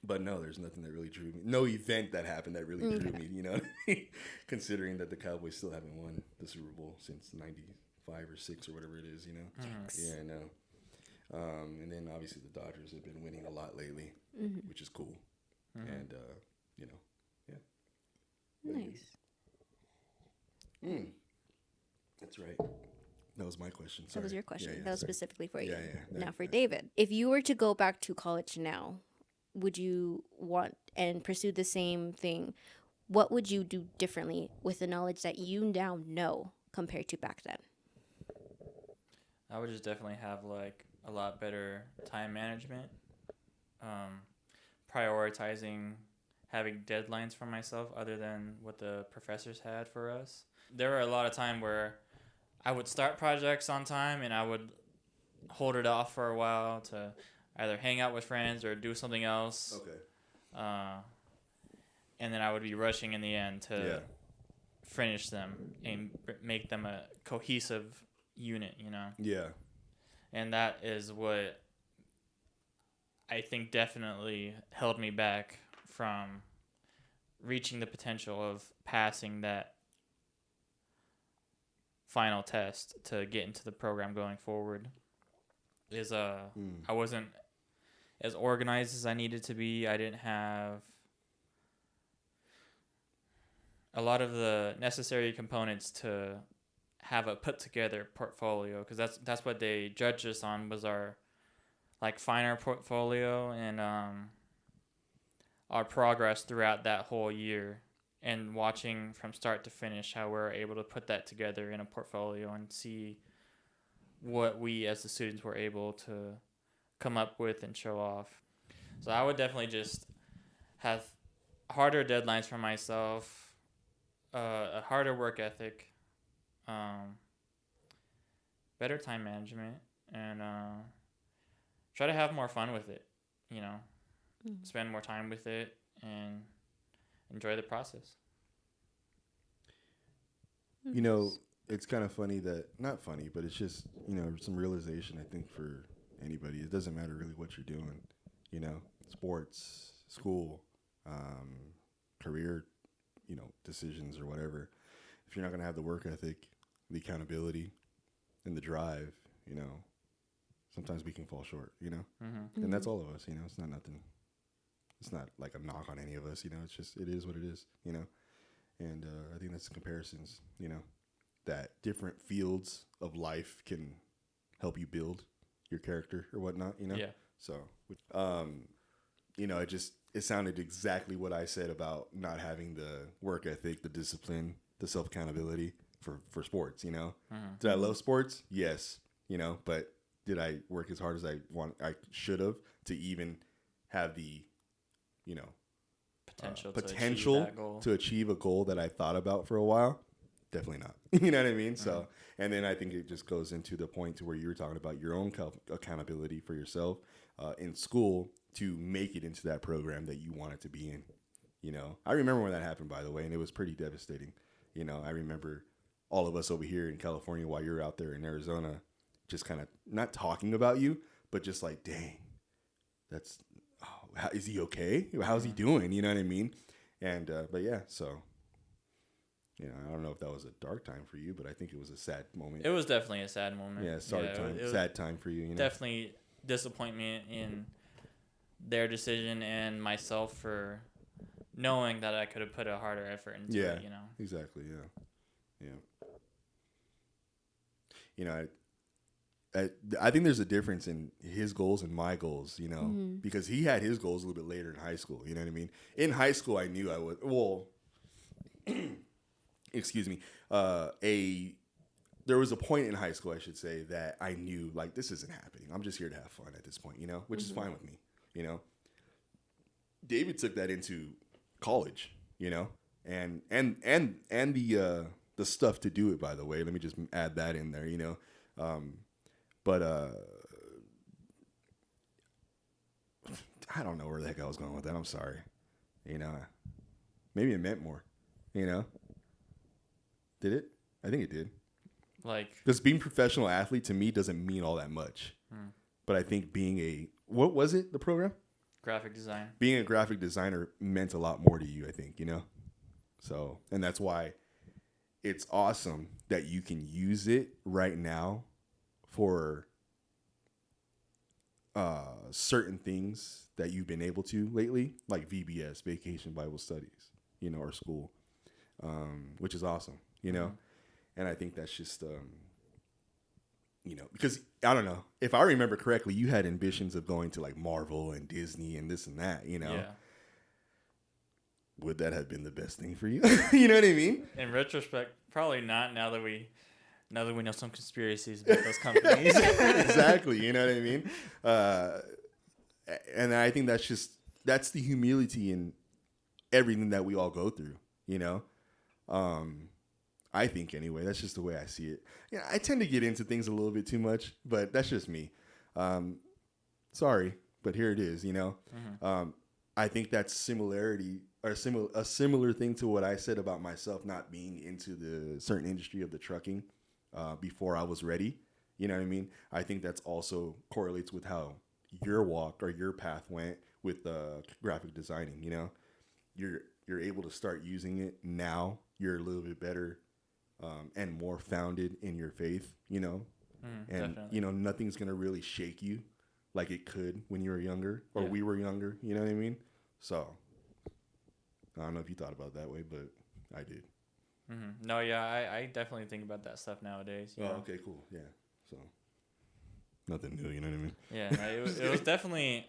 But no, there's nothing that really drew me. No event that happened that really drew me, you know, considering that the Cowboys still haven't won the Super Bowl since 95 or 6 or whatever it is, you know. Yeah, I know. And then obviously the Dodgers have been winning a lot lately, which is cool. And, you know, yeah. Nice. That's right. That was my question. Sorry. That was your question. Yeah, that was sorry. specifically for you. Yeah. Now for David, if you were to go back to college now, would you want and pursue the same thing? What would you do differently with the knowledge that you now know compared to back then? I would just definitely have like a lot better time management, prioritizing having deadlines for myself other than what the professors had for us. There were a lot of time where I would start projects on time and I would hold it off for a while to either hang out with friends or do something else. Okay. And then I would be rushing in the end to finish them and make them a cohesive unit, you know? Yeah. And that is what I think definitely held me back from reaching the potential of passing that final test to get into the program going forward. I wasn't as organized as I needed to be. I didn't have a lot of the necessary components to have a put together portfolio, because that's what they judged us on, was our like finer portfolio and our progress throughout that whole year, and watching from start to finish how we're able to put that together in a portfolio and see what we as the students were able to come up with and show off. So I would definitely just have harder deadlines for myself, a harder work ethic, better time management, and try to have more fun with it, you know, spend more time with it and enjoy the process. You know, it's kind of funny that, not funny, but it's just, you know, some realization, I think, for anybody. It doesn't matter really what you're doing. you know, sports, school, career, you know, decisions or whatever. If you're not going to have the work ethic, the accountability, and the drive, you know, sometimes we can fall short, you know? Mm-hmm. And that's all of us, you know? It's not nothing. It's not like a knock on any of us, you know? It's just, it is what it is, you know? And I think that's the comparisons, you know, that different fields of life can help you build your character or whatnot, you know? Yeah. So, you know, it sounded exactly what I said about not having the work ethic, the discipline, the self accountability for sports, you know? Mm-hmm. Did I love sports? Yes, you know, but did I work as hard as I should have to even have the, you know, potential to achieve a goal that I thought about for a while? Definitely not. You know what I mean? So, and then I think it just goes into the point to where you were talking about your own accountability for yourself in school to make it into that program that you wanted to be in. You know, I remember when that happened, by the way, and it was pretty devastating. You know, I remember all of us over here in California while you're out there in Arizona, just kind of not talking about you, but just like, dang, that's, is he okay? How's he doing? You know what I mean? And, but yeah, so, you know, I don't know if that was a dark time for you, but I think it was a sad moment. It was definitely a sad moment. Yeah, sad time for you, you know? Definitely disappointment in their decision and myself for knowing that I could have put a harder effort into it, you know? Exactly, yeah. You know, I think there's a difference in his goals and my goals, you know, because he had his goals a little bit later in high school, you know what I mean? In high school, I knew I would, well, excuse me, there was a point in high school, I should say, that I knew, like, this isn't happening. I'm just here to have fun at this point, you know, which is fine with me, you know. David took that into college, you know, and the stuff to do it, by the way. Let me just add that in there, you know. But I don't know where the heck I was going with that. I'm sorry. You know, maybe it meant more, you know. Did it? I think it did. Like, because being a professional athlete to me doesn't mean all that much. But I think being what was it, the program? Graphic design. Being a graphic designer meant a lot more to you, I think, you know? So, and that's why it's awesome that you can use it right now for certain things that you've been able to lately, like VBS, Vacation Bible Studies, you know, or school, which is awesome, you know? And I think that's just, you know, because I don't know, if I remember correctly, you had ambitions of going to like Marvel and Disney and this and that, you know? Yeah. Would that have been the best thing for you? You know what I mean? In retrospect, probably not. Now that we know some conspiracies about those companies. Exactly. You know what I mean? And I think that's the humility in everything that we all go through, you know? I think anyway, that's just the way I see it. Yeah, I tend to get into things a little bit too much, but that's just me. Sorry, but here it is, you know? I think that's similarity or a similar thing to what I said about myself not being into the certain industry of the trucking before I was ready. You know what I mean? I think that's also correlates with how your walk or your path went with graphic designing. You know, you're able to start using it now. You're a little bit better and more founded in your faith. You know, and definitely. you know nothing's gonna really shake you like it could when you were younger or we were younger. You know what I mean? So I don't know if you thought about it that way, but I did. No, yeah, I definitely think about that stuff nowadays. You know? Okay, cool. Yeah. So nothing new, you know what I mean? Yeah, no, it was definitely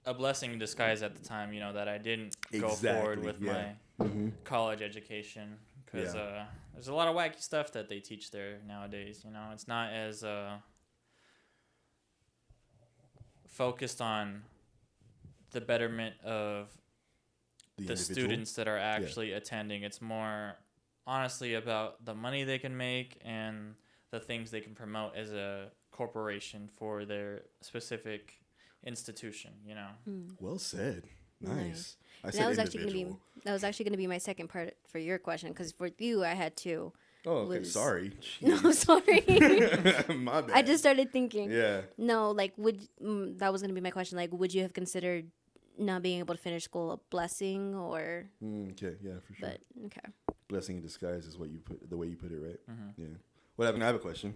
a blessing in disguise at the time, you know, that I didn't go forward with my college education because there's a lot of wacky stuff that they teach there nowadays. You know, it's not as focused on the betterment of the students that are actually attending. It's more honestly about the money they can make and the things they can promote as a corporation for their specific institution, you know. Well said. Nice. I that said was actually going to be my second part for your question, because for you I had to Oh, okay. was Sorry. no, Jeez. sorry. My bad. I just started thinking. Yeah. No, like that was gonna be my question. Like, would you have considered not being able to finish school a blessing or? Okay. Yeah, for sure. But okay. Blessing in disguise is what you put the way you put it, right? Mm-hmm. Yeah. What happened? I have a question,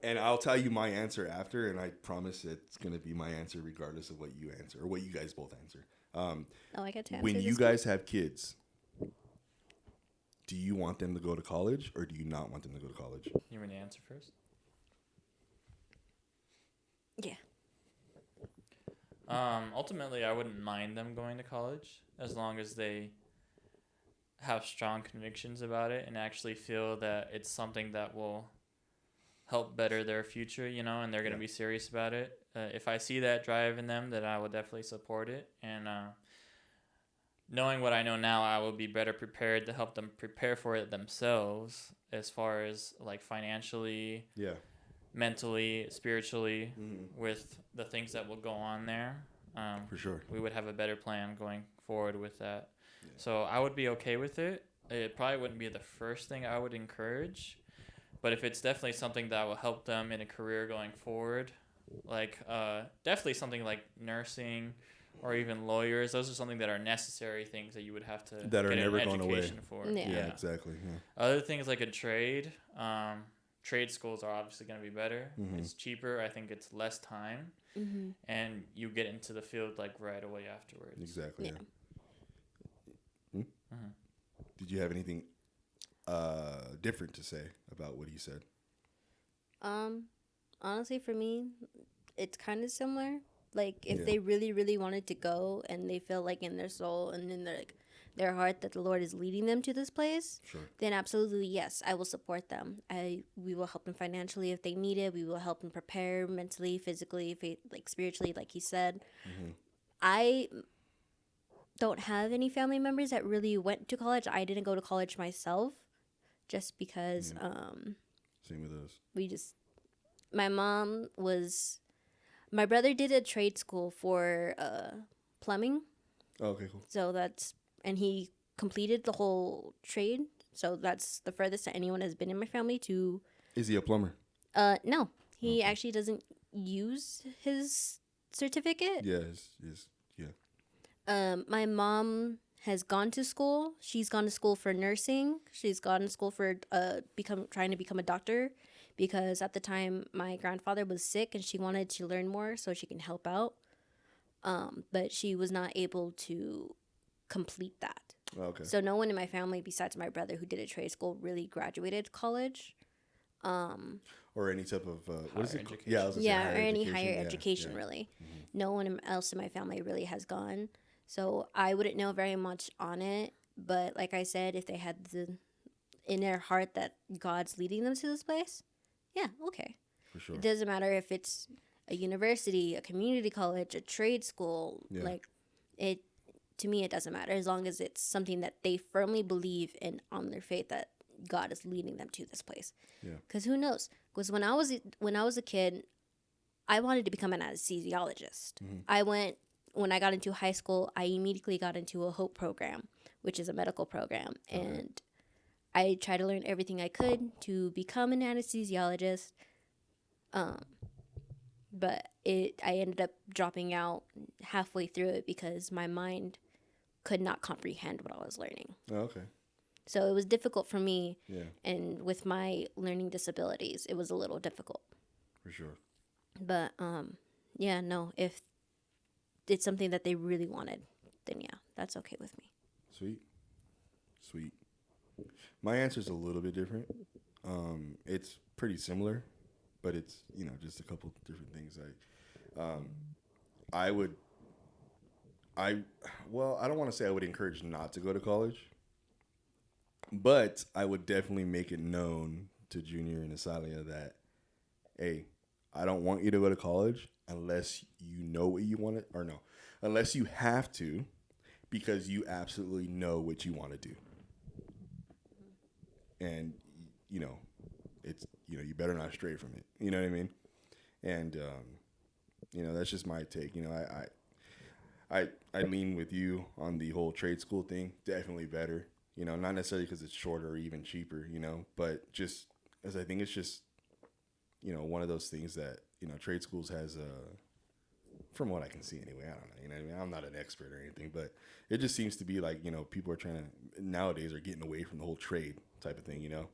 and I'll tell you my answer after, and I promise it's gonna be my answer regardless of what you answer or what you guys both answer. Oh, I get to answer When this you too? guys have kids, do you want them to go to college or do you not want them to go to college? You want to answer first? Yeah. Ultimately, I wouldn't mind them going to college as long as they have strong convictions about it and actually feel that it's something that will help better their future, and they're going to be serious about it. If I see that drive in them, then I will definitely support it. And knowing what I know now, I will be better prepared to help them prepare for it themselves as far as like financially, Yeah. mentally, spiritually, with the things that will go on there. For sure. We would have a better plan going forward with that. Yeah. So I would be okay with it. It probably wouldn't be the first thing I would encourage, but if it's definitely something that will help them in a career going forward, like definitely something like nursing or even lawyers, those are something that are necessary things that you would have to That are get never an going away. education for. Yeah. Exactly. Yeah. Other things like a trade, trade schools are obviously going to be better. It's cheaper. I think it's less time, and you get into the field like right away afterwards. Exactly. Yeah. Did you have anything different to say about what he said? Honestly, for me, it's kind of similar. Like, if they really, really wanted to go and they feel like in their soul and in their heart that the Lord is leading them to this place, then absolutely yes, I will support them. We will help them financially if they need it. We will help them prepare mentally, physically, like spiritually, like he said. I don't have any family members that really went to college. I didn't go to college myself, just because Same with us. My brother did a trade school for plumbing. Oh, okay, cool. So and he completed the whole trade. So that's the furthest that anyone has been in my family to. Is he a plumber? No, he actually doesn't use his certificate. Yes. My mom has gone to school. She's gone to school for nursing. She's gone to school for trying to become a doctor, because at the time my grandfather was sick and she wanted to learn more so she can help out. But she was not able to complete that. Oh, okay. So no one in my family besides my brother who did a trade school really graduated college. Or any type of what is it? Education. Yeah, I was gonna say Or any education. higher Yeah, education, yeah. really. No one else in my family really has gone. So I wouldn't know very much on it. But like I said, if they had in their heart that God's leading them to this place, yeah, okay. For sure. It doesn't matter if it's a university, a community college, a trade school. Yeah. Like, to me, it doesn't matter as long as it's something that they firmly believe in on their faith that God is leading them to this place. Yeah. Because who knows? Because when I was a kid, I wanted to become an anesthesiologist. When I got into high school, I immediately got into a HOPE program, which is a medical program. Okay. And I tried to learn everything I could to become an anesthesiologist. But I ended up dropping out halfway through it because my mind could not comprehend what I was learning. Oh, okay. So it was difficult for me. Yeah. And with my learning disabilities, it was a little difficult. For sure. But yeah, no, if it's something that they really wanted, then yeah, that's okay with me. Sweet. My answer is a little bit different. It's pretty similar, but it's just a couple different things. I don't want to say I would encourage not to go to college, but I would definitely make it known to Junior and Asalia that, hey, I don't want you to go to college unless you know what you want to, or no, unless you have to, because you absolutely know what you want to do. And, it's, you better not stray from it. You know what I mean? And, that's just my take. I lean with you on the whole trade school thing. Definitely better. You know, not necessarily because it's shorter or even cheaper, you know, but just as I think it's just, you know, one of those things that, you know, trade schools has, from what I can see anyway, I don't know, you know what I mean? I'm not an expert or anything, but it just seems to be like, you know, people are trying to, nowadays are getting away from the whole trade type of thing, you know?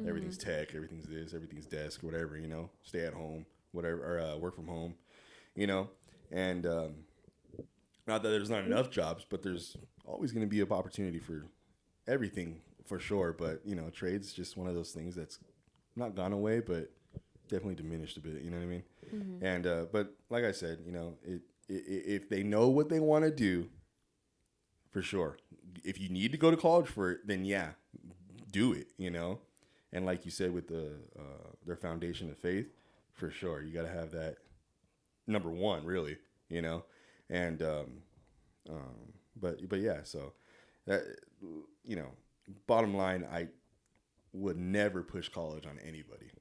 Everything's tech, everything's this, everything's desk, whatever, you know, stay at home, whatever, or work from home, you know? And not that there's not enough jobs, but there's always going to be an opportunity for everything for sure. But, you know, trade's just one of those things that's not gone away, but definitely diminished a bit, you know what I mean? And, but like I said, you know, if they know what they want to do, for sure. If you need to go to college for it, then yeah, do it, you know? And like you said with their foundation of faith, for sure, you got to have that number one, really, you know? And, but yeah, so that, you know, bottom line, I would never push college on anybody,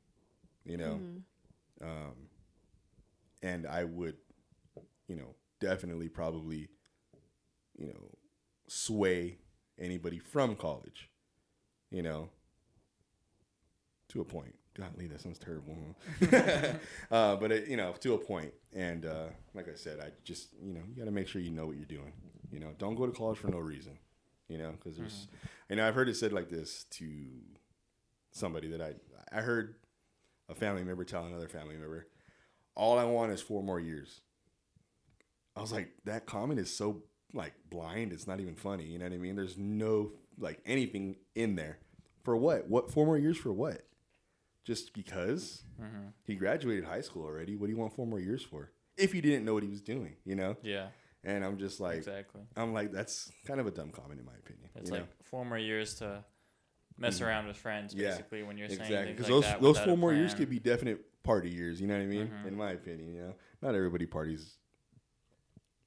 you know? And I would, you know, definitely probably, you know, sway anybody from college, you know, to a point. Golly, that sounds terrible. Huh? But, it, you know, to a point. And like I said, I just, you know, you got to make sure you know what you're doing. You know, don't go to college for no reason, you know, because there's, you know, I've heard it said like this to somebody that I heard a family member tell another family member, all I want is 4 more years. I was like, that comment is so like blind. It's not even funny. You know what I mean? There's no like anything in there. For what? What 4 more years for what? Just because he graduated high school already. What do you want 4 more years for? If he didn't know what he was doing, you know? Yeah. And I'm just like, exactly. I'm like, that's kind of a dumb comment in my opinion. It's you like know? 4 more years to mess around with friends, basically, when you're saying exactly. things Because like that. those without 4 a more years plan. could be definite party years. You know what I mean? In my opinion, you know, not everybody parties.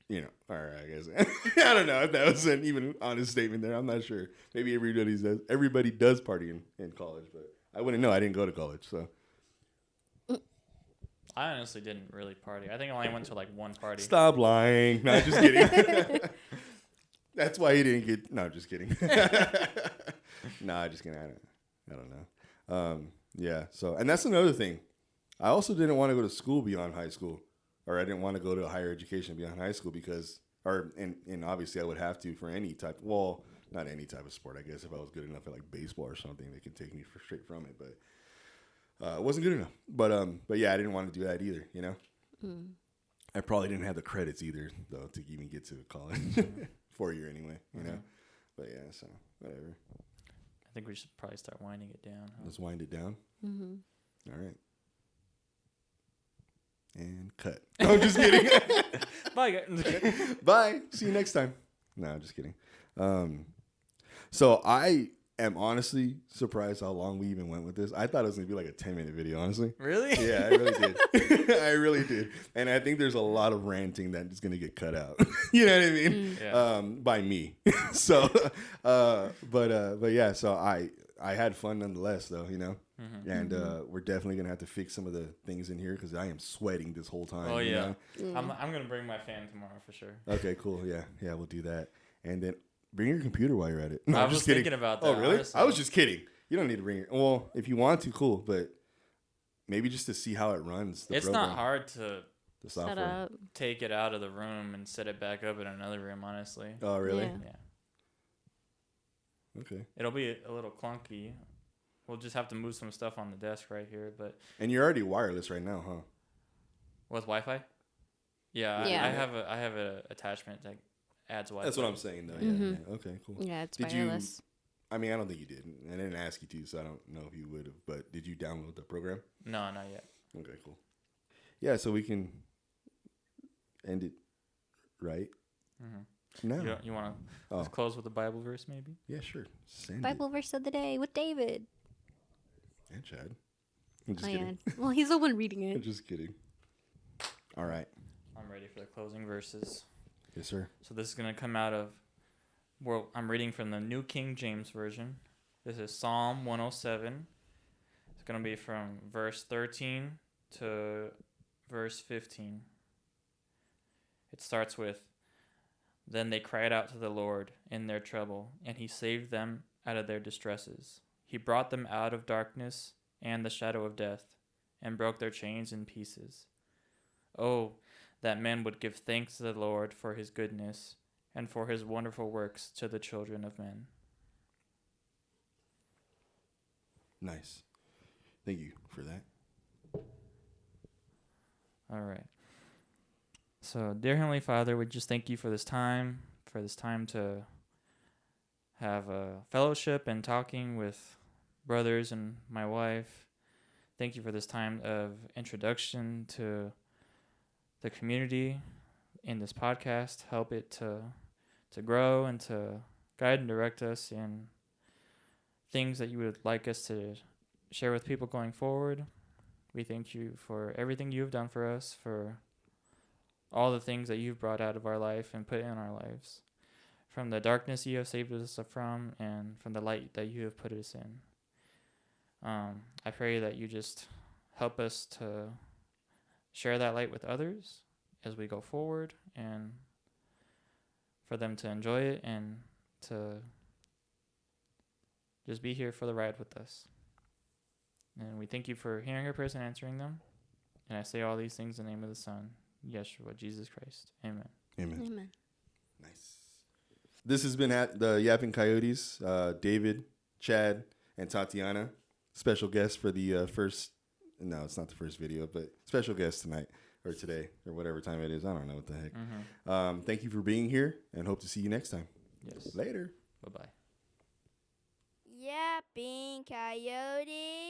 You know, all right, I guess. I don't know if that was an even honest statement there. I'm not sure. Maybe everybody does party in college, but I wouldn't know. I didn't go to college, so. I honestly didn't really party. I think I only went to like one party. Stop lying. No, just kidding. That's why he didn't get. No, just kidding. Nah, just kidding. I don't know. Yeah. So, and that's another thing. I also didn't want to go to school beyond high school, or I didn't want to go to higher education beyond high school because, and obviously I would have to for any type. Well, not any type of sport. I guess if I was good enough at like baseball or something, they could take me straight from it. But it wasn't good enough. But yeah, I didn't want to do that either. You know. I probably didn't have the credits either, though, to even get to college. 4 year anyway, you know. But yeah, so whatever. I think we should probably start winding it down. Huh? Let's wind it down. All right. And cut. No, I'm just kidding. Bye, guys. Bye. See you next time. No, I'm just kidding. So I am honestly surprised how long we even went with this. I thought it was going to be like a 10-minute video, honestly. Really? Yeah, I really did. I really did. And I think there's a lot of ranting that is going to get cut out. You know what I mean? Yeah. By me. So, but yeah, so I had fun nonetheless, though, you know? And we're definitely going to have to fix some of the things in here because I am sweating this whole time. Oh, you yeah. know? I'm going to bring my fan tomorrow for sure. Okay, cool. Yeah, we'll do that. And then bring your computer while you're at it. No, I I'm was just kidding. thinking about that. Oh, really? Honestly. I was just kidding. You don't need to bring it. Well, if you want to, cool. But maybe just to see how it runs. It's program, not hard to the Shut software. up. take it out of the room and set it back up in another room, honestly. Oh, really? Yeah. Yeah. Okay. It'll be a little clunky. We'll just have to move some stuff on the desk right here. But And you're already wireless right now, huh? with Wi-Fi? Yeah. Yeah. I have a attachment that adds Wi-Fi. That's what I'm saying, though. Yeah. Okay, cool. Yeah, it's Did you- wireless. I mean, I don't think you did. I didn't ask you to, so I don't know if you would have. But did you download the program? No, not yet. Okay, cool. Yeah, so we can end it right now. You want to Oh. close with a Bible verse, maybe? Yeah, sure. Send Bible verse of the day with David. it. And Chad. I'm just Oh, kidding. yeah. Well, he's the one reading I'm it. just kidding. All right. I'm ready for the closing verses. Yes, sir. So this is going to come out of, well, I'm reading from the New King James Version. This is Psalm 107. It's going to be from verse 13 to verse 15. It starts with, "Then they cried out to the Lord in their trouble, and he saved them out of their distresses. He brought them out of darkness and the shadow of death, and broke their chains in pieces. Oh, that men would give thanks to the Lord for his goodness, and for his wonderful works to the children of men. Nice. Thank you for that. All right. So, dear Heavenly Father, we just thank you for this time to have a fellowship and talking with brothers and my wife. Thank you for this time of introduction to the community in this podcast. Help it to grow and to guide and direct us in things that you would like us to share with people going forward. We thank you for everything you've done for us, for all the things that you've brought out of our life and put in our lives, from the darkness you have saved us from, and from the light that you have put us in. I pray that you just help us to share that light with others as we go forward, and for them to enjoy it and to just be here for the ride with us. And we thank you for hearing our prayers and answering them. And I say all these things in the name of the Son, Yeshua, Jesus Christ. Amen. Amen. Amen. Nice. This has been at the Yappin Coyotes. David, Chad, and Tatiana. Special guest for the first. No, it's not the first video, but special guest tonight or today or whatever time it is. I don't know what the heck. Mm-hmm. Thank you for being here, and hope to see you next time. Yes. Later. Bye-bye. Yapping Coyote.